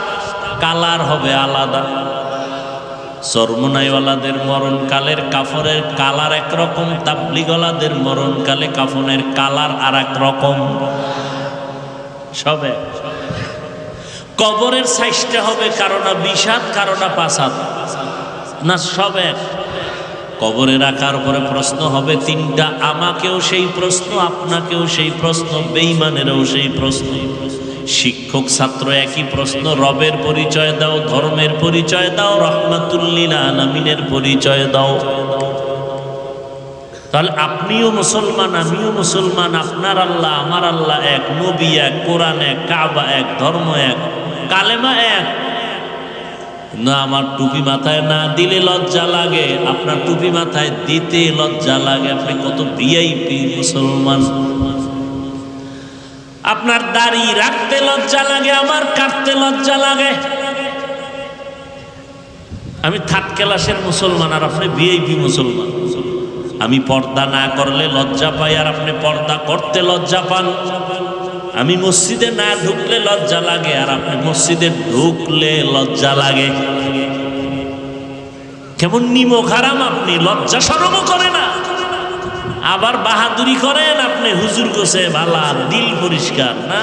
কালার হবে আলাদা। চরমনাইওয়ালাদের মরণকালের কাফনের কালার একরকম, তাবলিগওয়ালাদের মরণকালে কাফনের কালার আর এক রকম। সবে কবরের সাইজটা হবে কারো না 20 হাত, কারো না 5 হাত, না সব এক। কবরে রাখার পরে প্রশ্ন হবে 3টা, আমাকেও সেই প্রশ্ন, আপনাকেও সেই প্রশ্ন, বেঈমানেরও সেই প্রশ্ন। শিক্ষক ছাত্র একই প্রশ্ন, রবের পরিচয় দাও, ধর্মের পরিচয় দাও, রাহমাতুল লিল আলামিনের পরিচয় দাও। তাহলে আপনিও মুসলমান, আমিও মুসলমান, আপনার আল্লাহ আমার আল্লাহ এক, নবী এক, কোরআন এক, কাবা এক, ধর্ম এক, কালেমা এক। না, আমার টুপি মাথায় না দিলে লজ্জা লাগে, আপনার টুপি মাথায় দিতে লজ্জা লাগে। আপনি কত ভিআইপি মুসলমান। আপনার দাড়ি রাখতে লজ্জা লাগে, আমার কাটতে লজ্জা লাগে। আমি 3rd ক্লাসের মুসলমান আর আপনি ভিআইপি মুসলমান। আমি পর্দা না করলে লজ্জা পাই আর আপনি পর্দা করতে লজ্জা পান। আমি মসজিদে না ঢুকলে লজ্জা লাগে আর আপনি মসজিদে ঢুকলে লজ্জা লাগে। কেমন নিমক হারাম আপনি, লজ্জা শরমও করে না, আবার বাহাদুরি করেন আপনি। হুজুর গোছে ভালা, দিল পরিষ্কার না।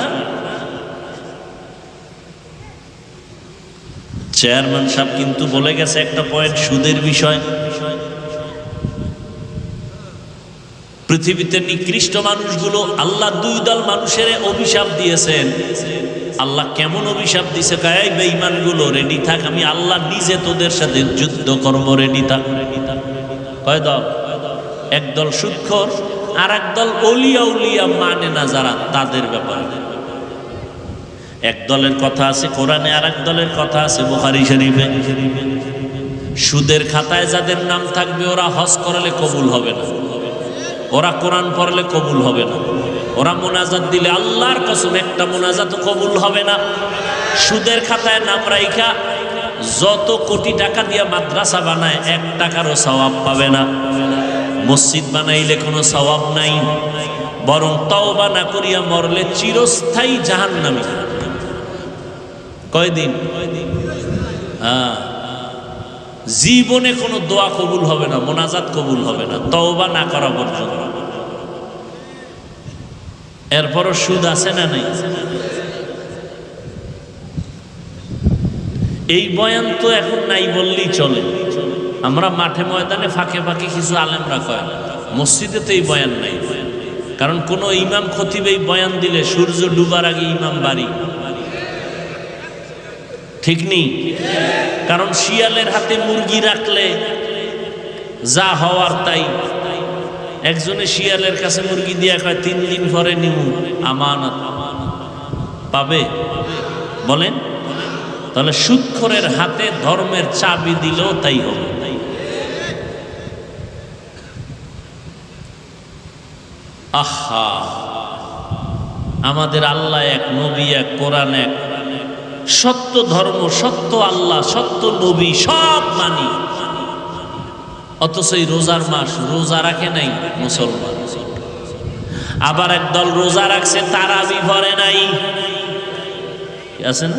চেয়ারম্যান সাহেব কিন্তু বলে গেছে একটা পয়েন্ট, সুদের বিষয়। পৃথিবীতে নিকৃষ্ট মানুষগুলো, আল্লাহ 2 দল মানুষের অভিশাপ দিয়েছেন। আল্লাহ কেমন অভিশাপ দিছে? কায় বেঈমানগুলো রেডি থাক, আমি আল্লাহ নিজে তোদের সাথে যুদ্ধ করব, রেডি থাক। কয় দল? একদল সুদখোর, আর একদল ওলিয়া উলিয়া মানে না যারা, তাদের ব্যাপারে। এক দলের কথা আছে কোরআনে, আর এক দলের কথা আছে বুখারী শরীফে। সুদের খাতায় যাদের নাম থাকবে ওরা হজ করলে কবুল হবে না, ওরা কোরআন পড়লে কবুল হবে না, ওরা মোনাজাত দিলে আল্লাহর কসম একটা মোনাজাত কবুল হবে না। সুদের খাতায় নাম রাইখা যত কোটি টাকা দিয়া মাদ্রাসা বানায় 1 টাকারও সওয়াব পাবে না। মসজিদ বানাইলে কোনো সওয়াব নাই, বরং তওবা না করিয়া মরলে চিরস্থায়ী জাহান্নামী। কয়দিন? জীবনে কোনো দোয়া কবুল হবে না, মোনাজাত কবুল হবে না তওবা না করা পর্যন্ত। এরপরও সুদ আছে না নাই? এই বয়ান তো এখন নাই বললেই চলে। আমরা মাঠে ময়দানে ফাঁকে ফাঁকে কিছু আলেমরা কয়, মসজিদে তো এই বয়ান নাই। কারণ কোন ইমাম খতিব এই বয়ান দিলে সূর্য ডুবার আগে ইমাম বাড়ি, ঠিক নেই? কারণ শিয়ালের হাতে মুরগি রাখলে যা হওয়ার তাই। একজনে শিয়ালের কাছে মুরগি দিয়া কয় 3 দিন পরে নিমু, আমানত পাবে? বলেন। তাহলে সুদখোরের হাতে ধর্মের চাবি দিলেও তাই হবে। আহা, আমাদের আল্লাহ এক, নবী এক, কোরআন এক, সত্য ধর্ম, সত্য আল্লাহ, সত্য নবী সব মানি। অথচ এই রোজার মাস রোজা রাখে নাই মুসলমান। আবার একদল রোজা রাখছে তারাবি ভরে নাই, আছে না?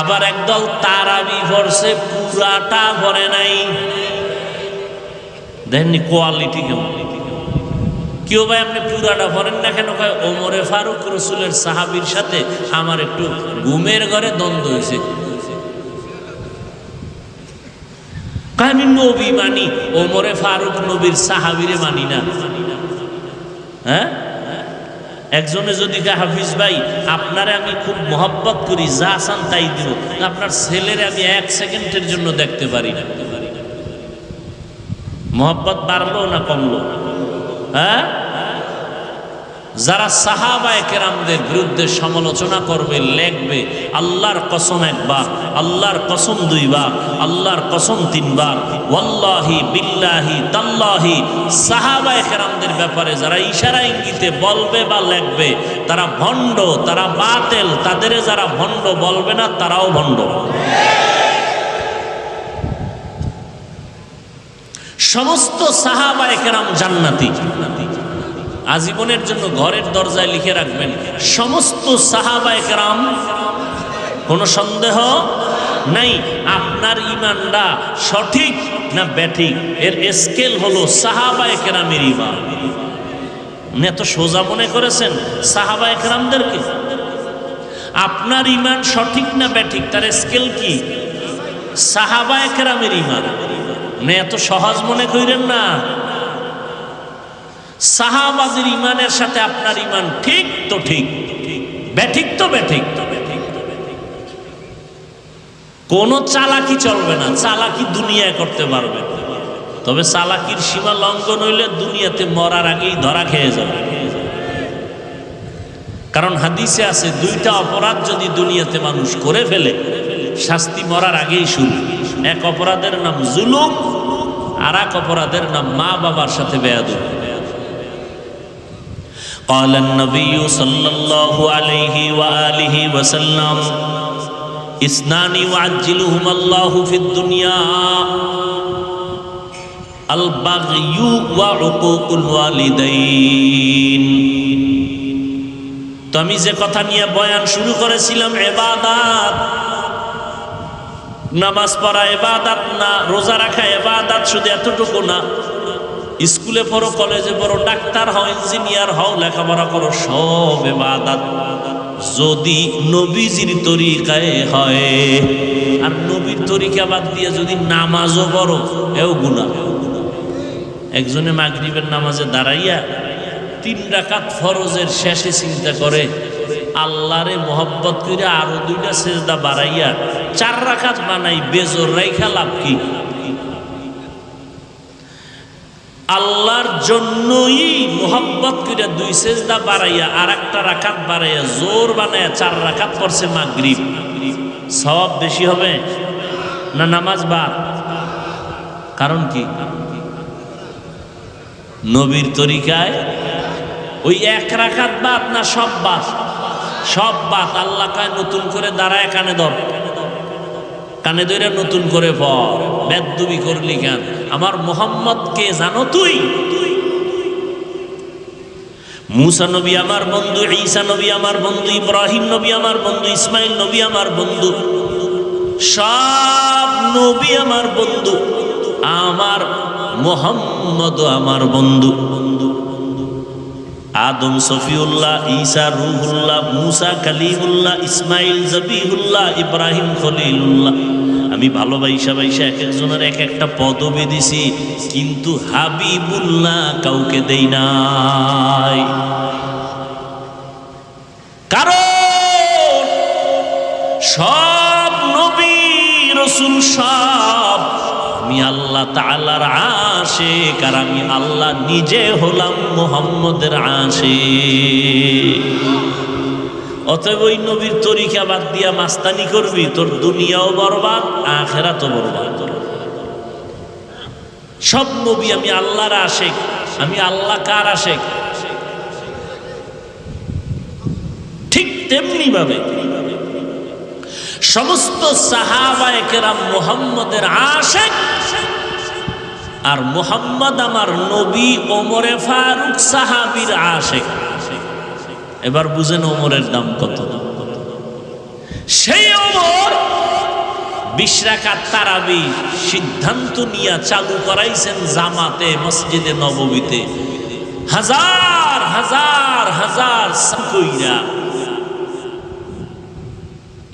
আবার একদল তারাবি ভরছে পুরাটা ভরে নাই। দেখেননি কোয়ালিটি কেমন? কেউ ভাই আপনি পুরাটা ভরেন না কেন? কয় ওমরে ফারুক রসুলের সাহাবীর সাথে আমার একটু ঘুমের ঘরে দ্বন্দ্ব হয়েছে। আমি নবী মানি, ওমরে ফারুক নবীর সাহাবীরে মানি না। হ্যাঁ, একজনে যদি কে হাফিজ ভাই আপনারে আমি খুব মহব্বত করি, যা চান তাই দিব, আপনার ছেলেরে আমি 1 সেকেন্ডের জন্য দেখতে পারি না। মহব্বত বাড়লো না কমলো? হ্যাঁ, যারা সাহাবায়ে কেরামদের বিরুদ্ধে সমালোচনা করবে, লেখবে আল্লাহর কসম 1 বার, আল্লাহর কসম 2 বার, আল্লাহর কসম 3 বার, ওয়াল্লাহি বিল্লাহি তাল্লাহি, সাহাবায়ে কেরামদের ব্যাপারে যারা ইশারা ইঙ্গিতে বলবে বা লেখবে তারা ভণ্ড, তারা বাতিল। তাদের যারা ভণ্ড বলবে না তারাও ভণ্ড। সমস্ত সাহাবায়ে কেরাম জান্নাতি। আজীবনের জন্য ঘরের দরজায় লিখে রাখবেন, সমস্ত সাহাবায়ে কেরাম, কোনো সন্দেহ নাই। আপনার ঈমানটা সঠিক না ব্যাঠিক, এর স্কেল হলো সাহাবায়ে কেরামের ঈমান। এত সোজা মনে করেছেন সাহাবায়ে কেরামদেরকে? আপনার ঈমান সঠিক না ব্যাঠিক, তার স্কেল কি? সাহাবায়ে কেরামের ঈমান। এত সহজ মনে করেন না। সাহাবাদের ইমানের সাথে আপনার ইমান ঠিক তো ঠিক, ব্যাঠিক তো ব্যাঠিক। কোন চালাকি চলবে না, চালাকি দুনিয়ায় করতে পারবে, তবে চালাকির সীমা লঙ্ঘন হইলে দুনিয়াতে মরার আগেই ধরা খেয়ে যাবে। কারণ হাদিসে আছে 2টা অপরাধ যদি দুনিয়াতে মানুষ করে ফেলে শাস্তি মরার আগেই শুরু। এক অপরাধের নাম জুলুম, আর এক অপরাধের নাম মা বাবার সাথে বেয়াদবি। قال النبي صلى الله عليه وآله وسلم اثنان يعجلهما الله في الدنيا البغي وعقوق الوالدين। তো আমি যে কথা নিয়ে বয়ান শুরু করেছিলাম, ইবাদত, নামাজ পড়া ইবাদত না, রোজা রাখা ইবাদত, শুধু এতটুকু না। স্কুলে পড়ো, কলেজে পড়ো, ডাক্তার হও, ইঞ্জিনিয়ার হও, লেখাপড়া করো, সব ইবাদত যদি নবীজির তরিকায় হয়। আর নবীর তরিকা বাদ দিয়ে যদি নামাজও পড়ো, এও গুনাহ। একজনে মাগরিবের নামাজে দাঁড়াইয়া 3 রাকাত ফরজের শেষে চিন্তা করে আল্লাহরে মহব্বত করে আরো 2টা সেজদা বাড়াইয়া 4 রাকাত বানাই, বেজোর রাইখা লাভ কি? আল্লাহর জন্যই মোহাব্বত করে 2 সেজদা বাড়াইয়া আর 1টা রাকাত বাড়াইয়া জোর বানাইয়া 4 রাকাত পড়ছে মাগরিব, সওয়াব বেশি হবে না নামাজ বাদ? কারণ কি? নবীর তরিকায় ওই 1 রাকাত বাদ না সব বাদ? সব বাদ। আল্লাহ কয় নতুন করে দাঁড়ায় কানে ধর। কানে ধরে নতুন করে পড়, বেদবি করলি কেন? আমার মোহাম্মদ কে জানো তুই? মুসা নবী আমার বন্ধু, ঈসা নবী আমার বন্ধু, ইব্রাহিম নবী আমার বন্ধু, ইসমাইল নবী আমার বন্ধু, সব নবী আমার বন্ধু, আমার মোহাম্মদ আমার বন্ধু। আদম সফিউল্লাহ, ঈসা রুহুল্লাহ, মুসা কালিমুল্লাহ, ইসমাইল জবিহুল্লাহ, ইব্রাহিম খলিলুল্লাহ। আমি ভালোবাসা এক একজনের এক একটা পদবি দিছি, কিন্তু হাবিবুল্লাহ কাউকে দেই নাই। কারণ সব নবী রাসূল সব আমি আল্লাহ তাআলার আশিক, আর আমি আল্লাহ নিজে হলাম মুহাম্মদের আশিক। অতএব ওই নবীর তরিকা বাদ দিয়া মাস্তানি করবি, তোর দুনিয়াও বরবাদ, আখিরাতও বরবাদ। সব নবী আমি আল্লাহর আশিক। আমি আল্লাহ কার আশিক? ঠিক তেমনি ভাবে সমস্ত সাহাবায়ে কেরাম মুহাম্মদের আশিক, আর মুহাম্মদ আমার নবী ওমরে ফারুক সাহাবীর আশিক। এবার বুঝেন ওমরের দাম কত। সেই ওমর 20 রাকাত তারাবি সিদ্ধান্ত নিয়ে চালু করাইছেন জামাতে মসজিদে নববীতে, হাজার হাজার হাজার কইরা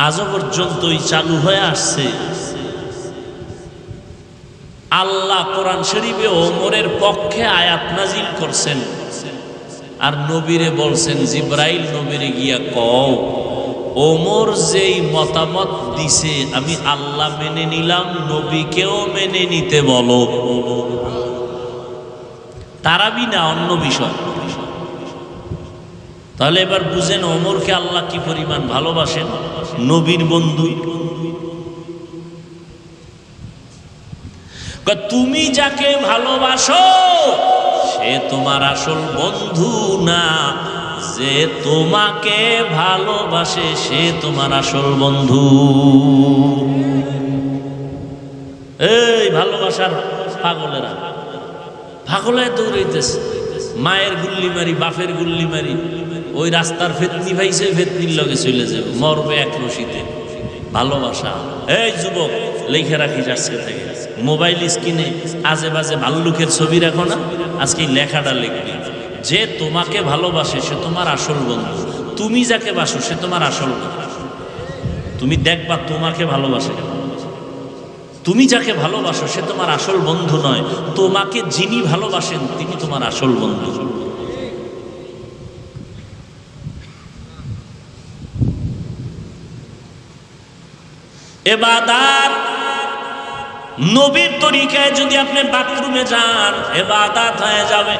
আজও পর্যন্তই চালু হয়ে আসছে। আল্লাহ কোরআন শরীফে ওমরের পক্ষে আয়াত নাজিল করছেন, আর নবীরে বলছেন জিব্রাইল নবীরে গিয়া কও ওমর যেই মতামত দিছে আমি আল্লাহ মেনে নিলাম, নবীকেও মেনে নিতে বলো। তারাবি না, অন্য বিষয়। তাহলে এবার বুঝেন ওমরকে আল্লাহ কি পরিমাণ ভালোবাসেন, নবীর বন্ধু। তুমি যাকে ভালোবাসো সে তোমার আসল বন্ধু না, যে তোমাকে ভালোবাসে সে তোমার আসল বন্ধু। এই ভালোবাসার পাগলেরা পাগলে দৌড়াইতেছে, মায়ের গুল্লি মারি, বাপের গুল্লি মারি, ওই রাস্তার ফেতনি ভাইছে, ফেতনির লগে চলে যাবে, মরবে এক রশিতে। ভালোবাসা, এই যুবক লেখা রাখিস আজকে থেকে, মোবাইল স্ক্রিনে আজে বাজে ভাল্লুকের ছবি রাখো না, আজকে লেখাটা লিখবি, যে তোমাকে ভালোবাসে সে তোমার আসল বন্ধু, তুমি যাকে বাসো সে তোমার আসল বন্ধু। তুমি দেখবা তোমাকে ভালোবাসে, তুমি যাকে ভালোবাসো সে তোমার আসল বন্ধু নয়, তোমাকে যিনি ভালোবাসেন তিনি তোমার আসল বন্ধু। ইবাদত নবীর তরিকায় যদি আপনি বাথরুমে যান ইবাদত হয়ে যাবে,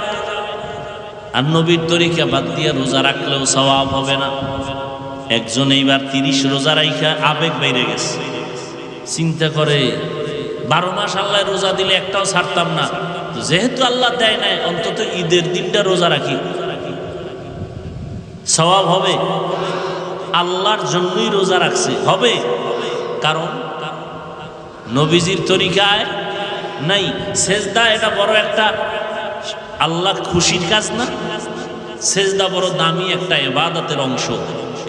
আর নবীর তরিকা বাদ দিয়ে রোজা রাখলেও সওয়াব হবে না। একজন এইবার 30 রোজা রাখা আবেগ বাইরে গেছে, চিন্তা করে 12 মাস আল্লাহ রোজা দিলে একটাও ছাড়তাম না, যেহেতু আল্লাহ দেয় নাই অন্তত ঈদের দিনটা রোজা রাখি, সওয়াব হবে। আল্লাহর জন্যই রোজা রাখছে, হবে, কারণ নবীজির তরিকায় নাই। সেজদা এটা বড় একটা আল্লাহ খুশির কাজ না, সেজদা বড় দামি একটা ইবাদতের অংশ।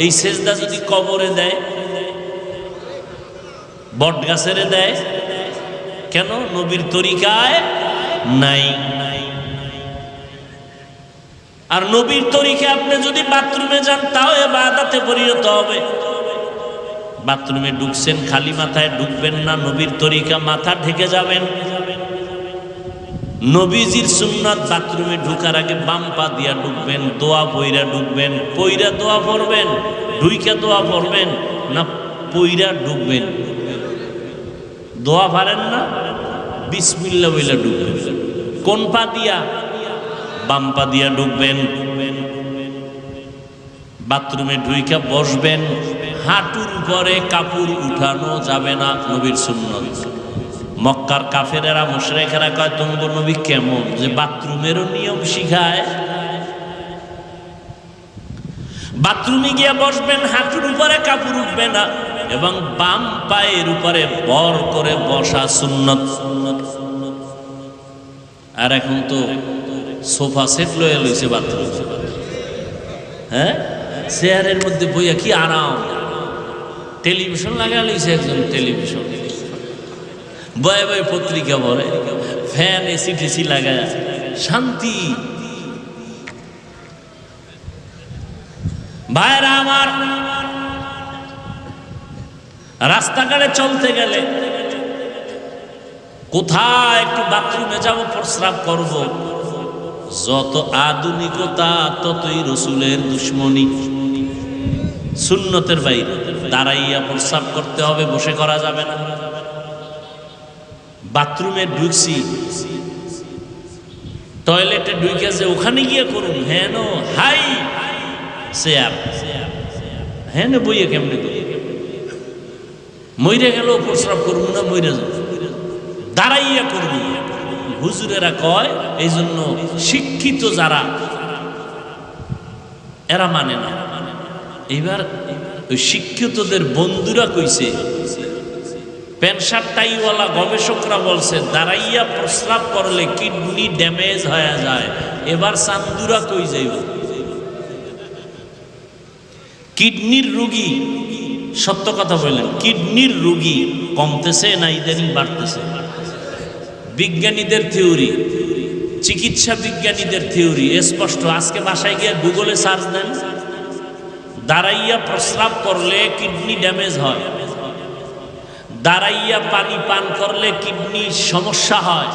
এই সেজদা যদি কবরে দেয়, বট গাছের দেয়, কেন? নবীর তরিকায় নাই। আর নবীর তরিকায় আপনি যদি বাথরুমে যান তাও ইবাদতে পরিণত হবে। বাথরুমে ঢুকছেন খালি মাথায় ঢুকবেন না, নবীর তরিকা মাথা ঢেকে যাবেন। নবীজির সুন্নাত বাথরুমে ঢুকার আগে বাম পা দিয়া ঢুকবেন, দোয়া পইরা ঢুকবেন, পইরা দোয়া পড়বেন, ঢুইকা দোয়া পড়বেন না পইরা ঢুকবেন? দোয়া পারেন না, বিসমিল্লাহ বইলা ঢুকবেন। কোন পা দিয়া? বাম পা দিয়া ঢুকবেন। বাথরুমে ঢুইকা বসবেন, হাঁটুর উপরে কাপড় উঠানো যাবে না, নবীর সুন্নত। মক্কার কাফেরেরা মুশরিকেরা কয় তোমার নবী কেমন যে বাথরুমেরও নিয়ম শিখায়। বাথরুমে গিয়ে বসবেন, হাঁটুর উপরে কাপড় উঠবে না, এবং বাম পায়ের উপরে বর করে বসা সুন্নত। আর এখন তো সোফা সেট লয়ে লইছে বাথরুম, হ্যাঁ, চেয়ারের মধ্যে বইয়া কি আরাম। টেলিভিশন লাগা লইছে একজন, টেলিভিশন বয়ে বয়ে পত্রিকা পড়ে, ফ্যান এসি টেসি লাগায়, শান্তি। ভাইরা আমার, রাস্তাঘাটে চলতে গেলে কোথায় একটু বাথরুমে যাব, প্রস্রাব করব, যত আধুনিকতা ততই রসুলের দুশ্মনী। সুন্নতের বাইরে দাঁড়াইয়া প্রস্রাব করতে হবে, বসে করা যাবে না। বাথরুমে ঢুকছি, টয়লেটে ঢুকে যে ওখানে গিয়ে করুন, হ্যাঁ নো হাই চেয়ার, হ্যাঁ না বইয়ে কেমনে করি, মইরে গেল প্রস্রাব করবো না, মইরে যাব, দাঁড়াইয়া করবো। হুজুরেরা কয় এই জন্য শিক্ষিত যারা এরা মানে না। এবার ওই শিক্ষিতদের বন্ধুরা কইছে, প্যান্ট শার্ট টাইওয়ালা গবেষকরা বলছে দাঁড়াইয়া প্রস্রাব করলে কিডনি ড্যামেজ হয়ে যায়। এবার চান্দুরা কই যাইব? কিডনির রোগী, সত্য কথা বললেন, কিডনির রোগী কমতেছে না ইদানিং বাড়তেছে? বিজ্ঞানীদের থিওরি, চিকিৎসা বিজ্ঞানীদের থিওরি স্পষ্ট। আজকে বাসায় গিয়ে গুগলে সার্চ দেন, দাঁড়াইয়া প্রস্রাব করলে কিডনি ড্যামেজ হয়, দাঁড়াইয়া পানি পান করলে কিডনির সমস্যা হয়।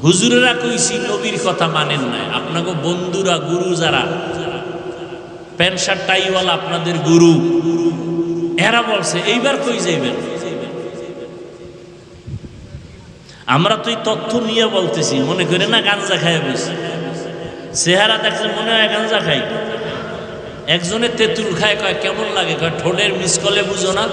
হুজুরেরা কইছি নবীর কথা মানেন নাই, আপনাকে বন্ধুরা গুরু যারা প্যান্ট শার্ট টাইওয়ালা আপনাদের গুরু, এরা বলছে। এইবার কই যাইবেন? আমরা তো এই তথ্য নিয়ে বলতেছি, মনে করে না গাঞ্জা খাই বসে, চেহারা দেখলে মনে হয় গাঞ্জা খাই। একজনের তেঁতুল খায়, কয় কেমন লাগে, কয় ঠোঁটের মিসকলে বুঝো না।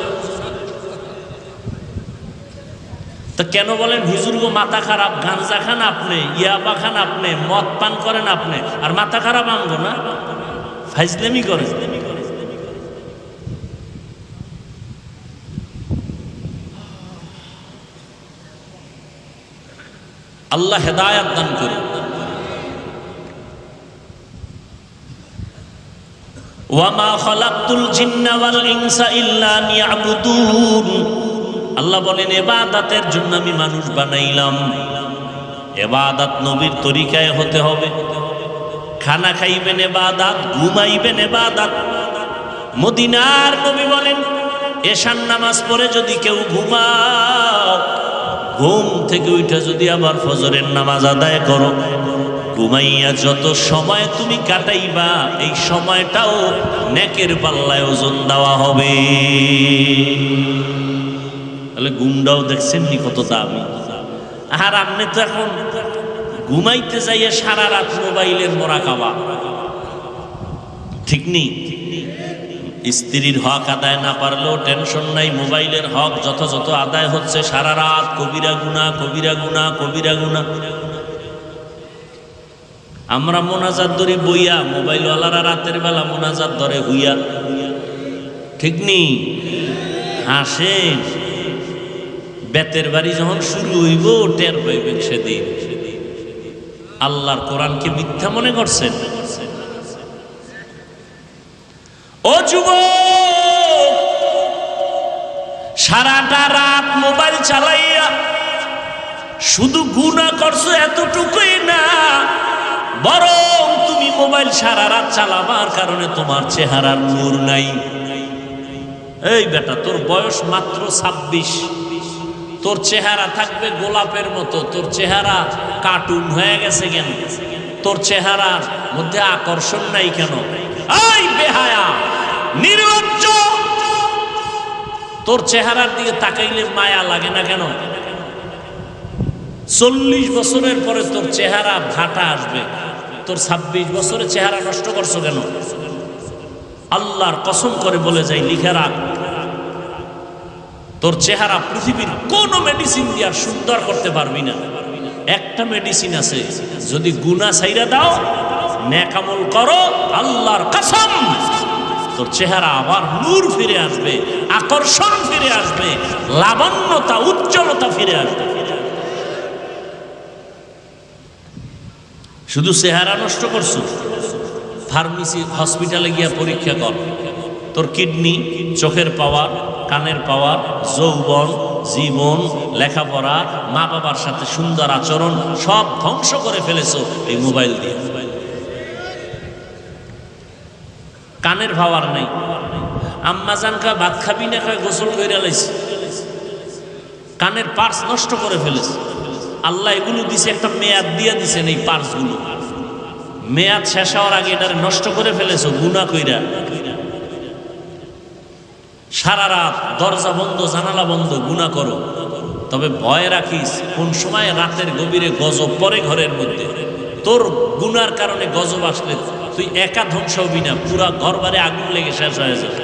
তো কেন বলেন হুজুর গো মাথা খারাপ, গাঞ্জা খান আপনি, ইয়াবা খান আপনি, মদ পান করেন আপনি, আর মাথা খারাপ আনবো না? ফাইজলামি করে। আল্লাহ হেদায়াত দান করুন। ওয়ামা খালাকতুল জিন্না ওয়াল ইনসা ইল্লা লিয়াবুদুন। আল্লাহ বলেন ইবাদতের জন্য আমি মানুষ বানাইলাম। ইবাদত নবীর তরিকায় হতে হবে। খানা খাইবেন ইবাদত, ঘুমাইবেন ইবাদত। মদিনার নবী বলেন এশার নামাজ পড়ে যদি কেউ ঘুমাও, ঘুম থেকে উঠে যদি আবার ফজরের নামাজ আদায় করো, ঘুমাইয়া যত সময় তুমি কাটাইবা এই সময়টাও নেকের পাল্লায় ওজন দেওয়া হবে। তাহলে ঘুমটাও দেখছেন নি কত দামি। আর আপনি তো এখন ঘুমাইতে যাইয়া সারা রাত মোবাইলের মোরাকাবা, ঠিক নেই? স্ত্রীর হক আদায় না পারলেও টেনশন নাই, মোবাইলের হক যথাযথ আদায় হচ্ছে। সারা রাত কবিরা গুনাহ, কবিরা গুনাহ, কবিরা গুনাহ। আমরা মোনাজাত ধরে বইয়া, মোবাইলওয়ালারা রাতের বেলা মোনাজাত ধরে হুইয়া, ঠিক নেই? হাসে। বেতের বাড়ি যখন শুরু হইব টের পাইবেন সেদিন। আল্লাহর কোরআনকে মিথ্যা মনে করছেন? ও যুবক, সারাটা রাত মোবাইল চালাইয়া শুধু গুনাহ করছো এতটুকুই না, বরং তুমি মোবাইল সারা রাত চালাবার কারণে তোমার চেহারার নূর নাই। এই বেটা, তোর বয়স মাত্র 26, তোর চেহারা থাকবে গোলাপের মতো। তোর চেহারা কার্টুন হয়ে গেছে কেন? তোর চেহারার মধ্যে আকর্ষণ নাই কেন? এই বেহায়া, নির্লজ্জ, তোর চেহারার দিকে তাকাইলে মায়া লাগে না কেন? 40 বছরের পরে তোর চেহারা ভাটা আসবে, তোর 26 বছরের চেহারা নষ্ট করছো কেন? আল্লাহর কসম করে বলে যাই, লিখে রাখ, তোর চেহারা পৃথিবীর কোন মেডিসিন দিয়ে আর সুন্দর করতে পারবি না। একটা মেডিসিন আছে, যদি গুনাহ ছাইরা দাও, নেক আমল করো, আল্লাহর কসম তোর চেহারা আবার নূর ফিরে আসবে, আকর্ষণ ফিরে আসবে, লাবণ্যতা উজ্জ্বলতা ফিরে আসবে। শুধু চেহারা নষ্ট করছো, ফার্মেসি হসপিটালে গিয়া পরীক্ষা কর, তোর কিডনি, চোখের পাওয়ার, কানের পাওয়ার, যৌবন, জীবন, লেখাপড়া, মা বাবার সাথে সুন্দর আচরণ সব ধ্বংস করে ফেলেছো এই মোবাইল দিয়ে। কানের পাওয়ার নাই, আম্মা জানকা ভাত খাবি না কয় গোসল কইরা লাইছে, কানের পার্স নষ্ট করে ফেলেছে। আল্লাহ এগুলো দিছে, একটা মেয়াদ দিয়ে দিছেন এই পার্সগুলো, মেয়াদ শেষ হওয়ার আগে এটারে নষ্ট করে ফেলেছো গুনাহ কইরা। সারা রাত দরজা বন্ধ, জানালা বন্ধ, গুনাহ করো। তবে ভয় রাখিস, কোন সময় রাতের গভীরে গজব পড়ে ঘরের মধ্যে, তোর গুনার কারণে গজব আসলে তুই একা ধ্বংস হবি না, পুরা ঘর বাড়ি আগুন লেগে শেষ হয়ে যাবে।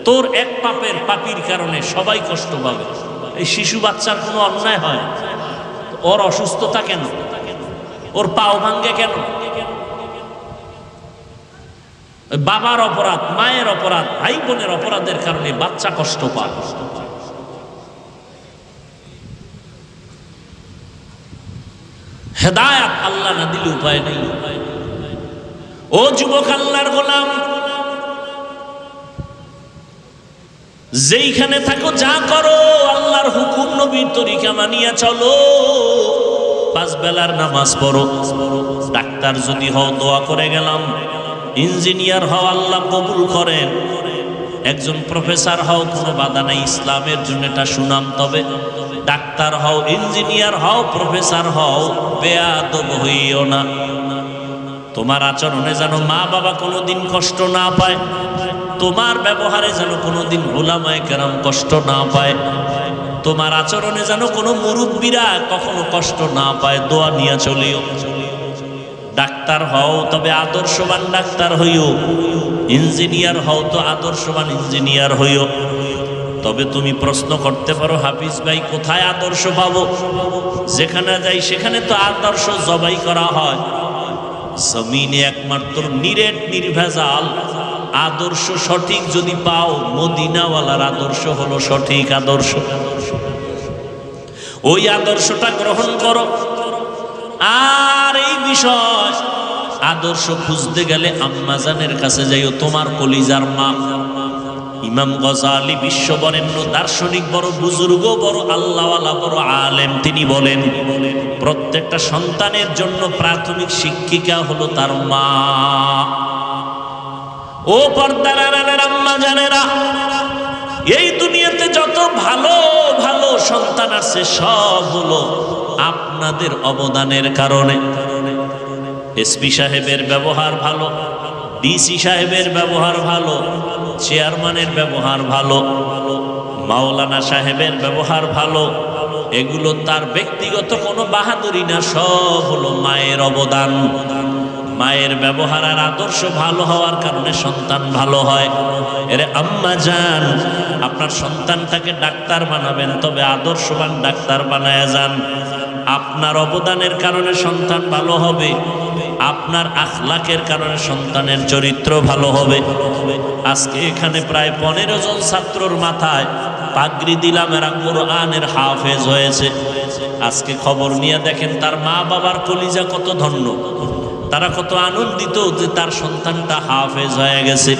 তোর এক পাপির কারণে সবাই কষ্ট পাবে। এই শিশু বাচ্চার কোনো অন্যায় হয়, ওর অসুস্থতা কেন, ওর পাও ভাঙ্গে কেন? বাবার অপরাধ, মায়ের অপরাধ, ভাই বোনের অপরাধের কারণে বাচ্চা কষ্ট পায়। হেদায়েত আল্লাহ না দিলে উপায় নেই। ও যুবক আল্লাহর গোলাম, যেইখানে থাকো যা করো আল্লাহর হুকুম নবীর তরিকা মানিয়া চলো। 5 বেলার নামাজ পড়ো। ডাক্তার যদি হও দোয়া করে গেলাম, ইঞ্জিনিয়ার হও আল্লাহ কবুল করেন, একজন প্রফেসর হও কোনো বাধা নাই, ইসলামের জন্য এটা সুনাম। তবে ডাক্তার হও, ইঞ্জিনিয়ার হও, প্রফেসর হও, বেয়াদব হইও না। তোমার আচরণে যেন মা বাবা কোনোদিন কষ্ট না পায়, তোমার ব্যবহারে যেন কোনোদিন উলামায়ে কেরাম কষ্ট না পায়, তোমার আচরণে যেন কোনো মুরব্বীরা কখনো কষ্ট না পায়। দোয়া নিয়ে চলিও। ডাক্তার হও তবে আদর্শবান ডাক্তার হইও, ইঞ্জিনিয়ার হও তো আদর্শবান ইঞ্জিনিয়ার হইও। তবে তুমি প্রশ্ন করতে পারো, হাফিজ ভাই কোথায় আদর্শ পাবো? যেখানে যাই সেখানে তো আদর্শ জবাই করা হয়। জমিনে একমাত্র নিরেট নির্ভেজাল আদর্শ সঠিক যদি পাও, মদিনাওয়ালার আদর্শ হলো সঠিক আদর্শ। ওই আদর্শটা গ্রহণ করো। আর এই বিষয় আদর্শ খুঁজতে গেলে আম্মাজানের কাছে যাইও, তোমার কলিজার মা। ইমাম গজালি বিশ্ববরেণ্য দার্শনিক, বড় বুজুর্গ, বড় আল্লাহওয়ালা, বড় আলেম, তিনি বলেন প্রত্যেকটা সন্তানের জন্য প্রাথমিক শিক্ষিকা হলো তার মা। ও পর্দার আড়ালের আম্মা জানেরা, এই দুনিয়াতে যত ভালো ভালো সন্তান আছে সব হলো আপনাদের অবদানের কারণে। এসপি সাহেবের ব্যবহার ভালো, ডিসি সাহেবের ব্যবহার ভালো, চেয়ারম্যানের ব্যবহার ভালো, মাওলানা সাহেবের ব্যবহার ভালো, এগুলো তার ব্যক্তিগত কোনো বাহাদুরি না, সব হলো মায়ের অবদান। মায়ের ব্যবহার আর আদর্শ ভালো হওয়ার কারণে সন্তান ভালো হয়। এরে আম্মা জান, আপনার সন্তানটাকে ডাক্তার বানাবেন, তবে আদর্শবান ডাক্তার বানায় যান। আপনার অবদানের কারণে সন্তান ভালো হবে, আপনার আখলাকের কারণে সন্তানের চরিত্র ভালো হবে। আজকে এখানে প্রায় 15 জন ছাত্রর মাথায় পাগড়ি দিলাম, এরা কোরআনের হাফেজ হয়েছে। আজকে খবর নিয়ে দেখেন তার মা বাবার কলিজা কত ধন্য, তারা কত আনন্দিত যে তার সন্তানটা হাফেজ হয়ে গেছে।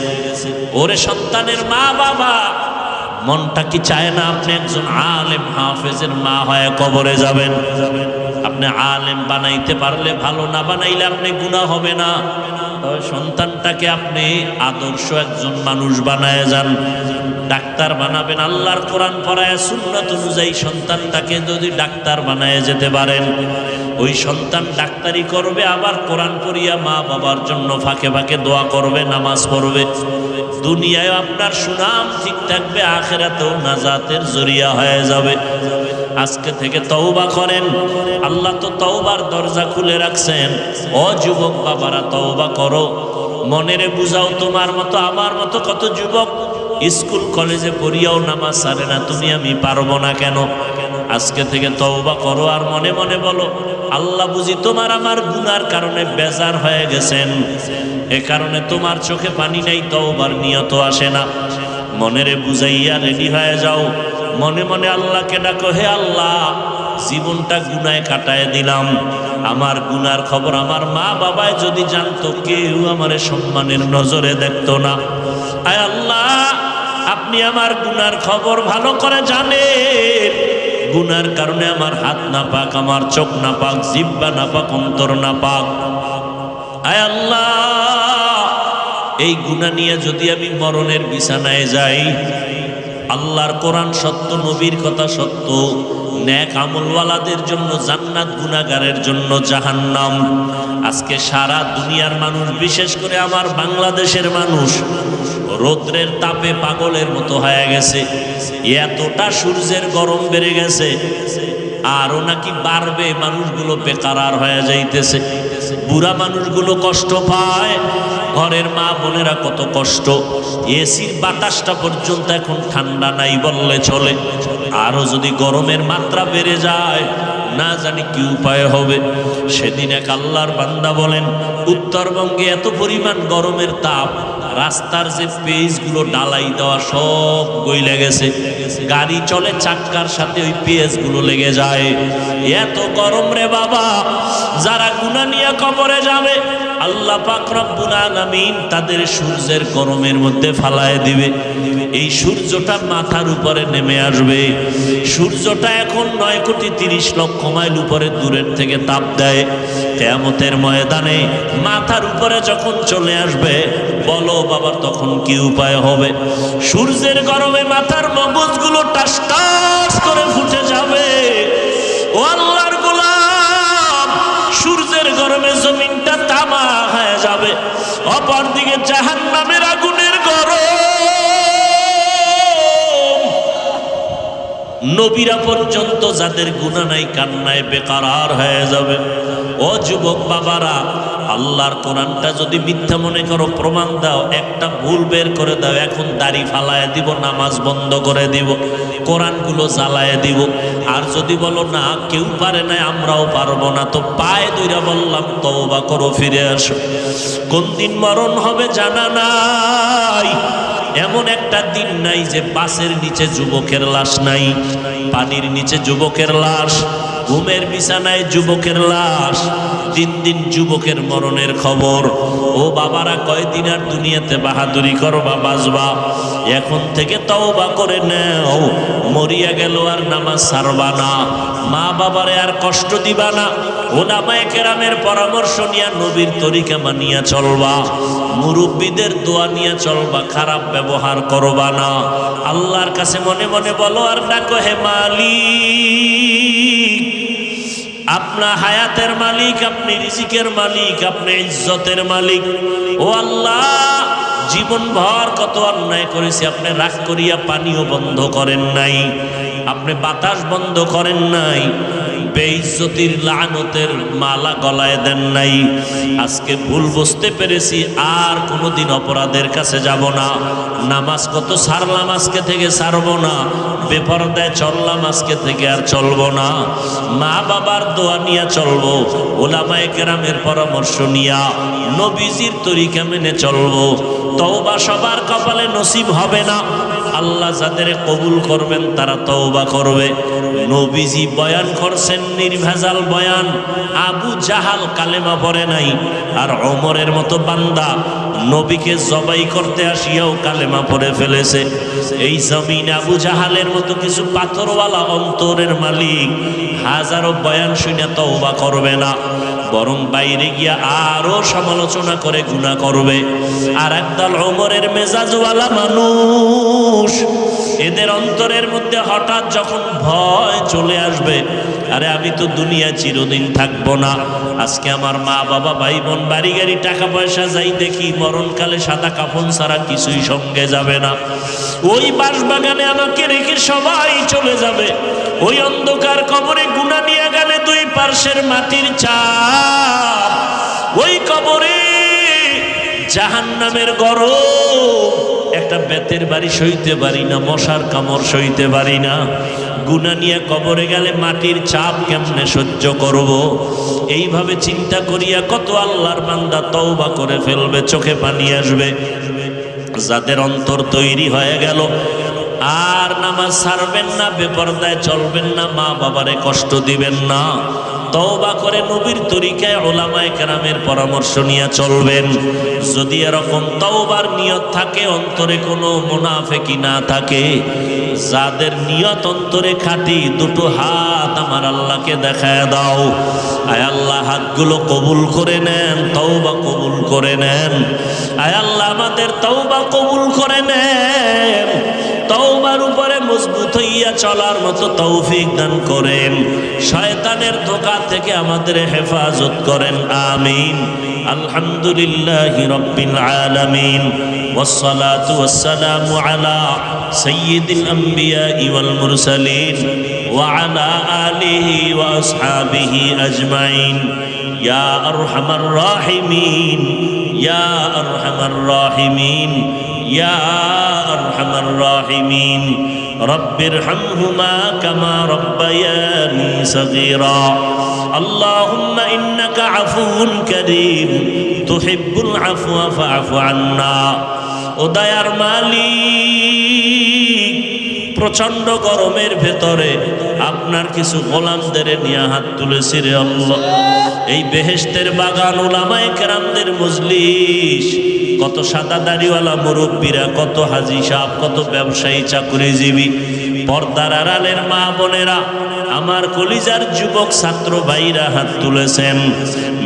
ওরে সন্তানের মা বাবা, মনটা কি চায় না আপনি একজন আলেম হাফেজের মা হয়ে কবরে যাবেন? আপনি আলেম বানাইতে পারলে ভালো, না বানাইলে আপনি গুনাহ হবে না। তবে সন্তানটাকে আপনি আদর্শ একজন মানুষ বানায় যান। ডাক্তার বানাবেন, আল্লাহর কোরআন পড়ায় সুন্নাত অনুযায়ী সন্তানটাকে যদি ডাক্তার বানায় যেতে পারেন, ওই সন্তান ডাক্তারি করবে, আবার কোরআন পড়িয়া মা বাবার জন্য ফাঁকে ফাঁকে দোয়া করবে, নামাজ পড়বে। দুনিয়ায় আপনার সুনাম ঠিক থাকবে, আখিরাতেও নাজাতের জরিয়া হয়ে যাবে। আজকে থেকে তওবা করেন, আল্লাহ তো তওবার দরজা খুলে রাখছেন। ও যুবক বাবারা, তওবা করো, মনেরে বুঝাও। তোমার মতো আমার মতো কত যুবক স্কুল কলেজে পড়িয়াও নামাজ ছাড়ে না, তুমি আমি পারবো না কেন? আজকে থেকে তওবা করো আর মনে মনে বলো, আল্লাহ বুঝি তোমার আমার গুনার কারণে বেজার হয়ে গেছেন, এ কারণে তোমার চোখে পানি নাই, তওবার নিয়ত আসে না। মনেরে বুঝাইয়া রেডি হয়ে যাও, মনে মনে আল্লাহকে ডাকো, হে আল্লাহ জীবনটা গুনায় কাটায় দিলাম, আমার গুনার খবর আমার মা বাবায় যদি জানতো কেউ আমারে সম্মানের নজরে দেখতো না। আয় আল্লাহ, আপনি আমার গুনার খবর ভালো করে জানেন। গুনার কারণে আমার হাত না পাক, আমার চোখ না পাক, জিহ্বা না পাক, অন্তর না পাক। আয় আল্লাহ, এই গুনাহ নিয়ে যদি আমি মরণের বিছানায় যাই, আল্লাহর কোরআন সত্য, নবীর কথা সত্য, নেক আমলওয়ালাদের জন্য জান্নাত, গুনাহগারের জন্য জাহান্নাম। আজকে সারা দুনিয়ার মানুষ, বিশেষ করে আমার বাংলাদেশের মানুষ রৌদ্রের তাপে পাগলের মতো হয়ে গেছে। এতটা সূর্যের গরম বেড়ে গেছে, আরও নাকি বাড়বে। মানুষগুলো বেকার হয়ে যাইতেছে, বুড়া মানুষগুলো কষ্ট পায়, ঘরের মা বোনেরা কত কষ্ট। এসির বাতাসটা পর্যন্ত এখন ঠান্ডা নাই বললে চলে। আরো যদি গরমের মাত্রা বেড়ে যায়, না জানি কি উপায় হবে। সেদিন এক আল্লাহর বান্দা বলেন, উত্তরবঙ্গে এত পরিমাণ গরমের তাপ, রাস্তার যে পেজগুলো ডালাই দেওয়া সব গইলে গেছে, গাড়ি চলে চাক্কার সাথে ওই পেজগুলো লেগে যায়। এত গরম রে বাবা, যারা গুনাহ নিয়ে কবরে যাবে আল্লাহ পাক রব্বুল আলামিন তাদের সূর্যের গরমের মধ্যে ফালায় দিবে। এই সূর্যটা মাথার উপরে নেমে আসবে। সূর্যটা এখন 9,30,00,000 মাইল উপরে দূরের থেকে তাপ দেয়। কিয়ামতের ময়দানে মাথার উপরে যখন চলে আসবে, বলো বাবা তখন কি উপায় হবে? সূর্যের গরমে মাথার মগজগুলো টাস টাস করে ফুটে যাবে। ও আল্লাহর গোলাম, সূর্যের গরমে জমিনটা তামা হয়ে যাবে। অপরদিকে জাহান্নামের আগুনের গরম, নবীরা পর্যন্ত যাদের গুনাহ নাই কান্নায় বেকারার হয়ে যাবে। ও যুবক বাবারা, আল্লাহর কোরআনটা যদি মিথ্যা মনে করো, প্রমাণ দাও, একটা ভুল বের করে দাও, এখন দাড়ি ফালায় দিব, নামাজ বন্ধ করে দিব, কোরআনগুলো জ্বালায় দিব। আর যদি বলো না কেউ পারে না, আমরাও পারবো না, তো পায়ে দইরা বললাম তওবা করো, ফিরে আসো। কোন দিন মরণ হবে জানা নাই। এমন একটা দিন নাই যে বাসের নিচে যুবকের লাশ নাই, পানির নিচে যুবকের লাশ, ঘুমের বিছানায় যুবকের লাশ। দিন দিন যুবকের মরণের খবর। ও বাবারা, কয়দিন আর দুনিয়াতে বাহাদুরি করবা, বাঁচবা? এখন থেকে তওবা করে নাও। মরিয়া গেল আর নামাজ ছাড়বা না, মা বাবারে আর কষ্ট দিবা না, উলামায়ে কেরামের পরামর্শ নিয়া নবীর তরিকা মানিয়া চলবা, মুরব্বীদের দোয়া নিয়ে চলবা, খারাপ ব্যবহার করবা না। আল্লাহর কাছে মনে মনে বলো আর ডাকো, হে মালিক, আপনার হায়াতের মালিক, আপনি রিজিকের মালিক, আপনি ইজ্জতের মালিক। ও আল্লাহ, জীবন ভর কত অন্যায় করেছি, আপনি রাগ করিয়া পানিও বন্ধ করেন নাই, আপনি বাতাস বন্ধ করেন নাই, বেইজ্জতির লানতের মালা গলায় দেন নাই। আজকে ভুল বুঝতে পেরেছি, আর কোনোদিন অপরাধের কাছে যাব না। নামাজ কত ছাড়লাম, আজকে থেকে ছাড়বো না। বেপরদায় চললাম, আজকে থেকে আর চলবো না। মা বাবার দোয়া নিয়ে চলবো, উলামায়ে কেরামের পরামর্শ নিয়া নবীজির তরিকা মেনে চলবো। তওবা সবার কপালে নসিব হবে না। আল্লাহ যাদের কবুল করবেন তারা তওবা করবে। নবীজি বয়ান করছেন নির্ভেজাল বয়ান। আবু জাহাল কালেমা পড়ে নাই, আর ওমরের মতো বান্দা নবীকে জবাই করতে আসিয়াও কালেমা পড়ে ফেলেছে। এই জমিন আবু জাহালের মতো কিছু পাথরওয়ালা অন্তরের মালিক হাজারো বয়ান শুনে তওবা করবে না, বরং বাইরে গিয়া আরো সমালোচনা করে গুনাহ করবে। আর একদল ওমরের মেজাজওয়ালা মানুষ, এদের অন্তরের মধ্যে হঠাৎ যখন ভয় চলে আসবে, আরে আমি তো দুনিয়া চিরদিন থাকবো না, আজকে আমার মা বাবা ভাই বোন বাড়ি গাড়ি টাকা পয়সা যাই দেখি, মরণকালে সাদা কাফন ছাড়া কিছুই সঙ্গে যাবে না। ওই বাঁশবাগানে আমাকে রেখে সবাই চলে যাবে। ওই অন্ধকার কবরে গুনাহ নিয়ে গেলে দুই পার্শ্বের মাটির চাপ, ওই কবরে জাহান্নামের গরম, একটা বেতের বাড়ি সইতে পারি না, মশার কামড় সইতে পারি না। গুনাহ নিয়ে কবরে গেলে মাটির চাপ কেমনে সহ্য করব। এইভাবে চিন্তা করিয়া কত আল্লাহর বান্দা তওবা করে ফেলবে, চোখে পানি আসবে। যাদের অন্তর তৈরি হয়ে গেল, আর নামাজ ছাড়বেন না, বেপরদায় চলবেন না, মা বাবারে কষ্ট দিবেন না, তওবা করে নবীর তরিকায় উলামায়ে কেরামের পরামর্শ নিয়ে চলবেন। যদি এরকম তওবার নিয়ত থাকে, অন্তরে কোনো মুনাফিকি না থাকে, যাদের নিয়ত অন্তরে খাঁটি, দুটো হাত আমার আল্লাহকে দেখায় দাও। আয় আল্লাহ, হাতগুলো কবুল করে নেন, তওবা কবুল করে নেন। আয় আল্লাহ, আমাদের তওবা কবুল করে নেন, তওবার উপরে মজবুত হইয়া চলার মতো তৌফিক দান করেন, শয়তানের ধোঁকা থেকে আমাদের হেফাজত করেন, আমিন। আলহামদুলিল্লাহি রাব্বিল আলামিন, ওয়াসসালাতু ওয়াসসালামু আলা সাইয়্যিদিল আমবিয়া ওয়াল মুরসালিন ওয়া আলা আলিহি ওয়া আসহাবিহি আজমাইন। ইয়া আরহামার রাহিমিন, ইয়া আরহামার রাহিমিন, ইয়া আরহামার রাহিমিন। রব্বিরহামহুমা কামা রব্বায়ানি সগীরা। আল্লাহুম্মা ইন্নাকা আফুউন কারীম তুহিব্বুল আফওয়া ফাআফু আন্না। ও দয়ার মালিক, প্রচন্ড গরমের ভেতরে আপনার কিছু গোলামদের নিয়ে হাত তুলেছি রে আল্লাহ। এই বেহেশতের বাগান, উলামায়ে কেরামদের মজলিস, কত সাদা দাড়িওয়ালা মুরব্বীরা, কত হাজি সাহেব, কত ব্যবসায়ী, চাকরিজীবী, পর্দার আড়ালের মা বোনেরা, আমার কলিজার যুবক ছাত্র ভাইরা হাত তুলেছেন।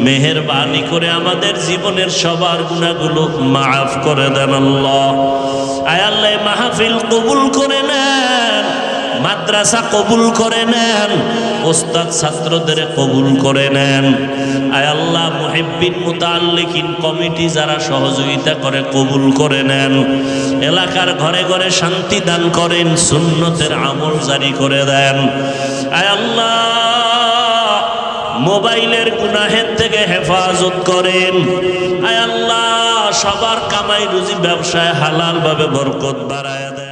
মেহেরবানি করে আমাদের জীবনের সবার গুনাহগুলো মাফ করে দেন আল্লাহ। আয় আল্লাহ, মাহফিল কবুল করে নেন, মাদ্রাসা কবুল করে নেন, ওস্তাদ ছাত্রদের কবুল করে নেন। আয় আল্লাহ, মুহিব্বিন মুতাআল্লিকিন কমিটি যারা সহযোগিতা করে কবুল করে নেন। এলাকার ঘরে ঘরে শান্তি দান করেন, সুন্নতের আমল জারি করে দেন। আয় আল্লাহ, মোবাইলের গুনাহের থেকে হেফাজত করেন। আয় আল্লাহ, সবার কামাই রুজি ব্যবসায় হালাল ভাবে বরকত বাড়ায় দেন।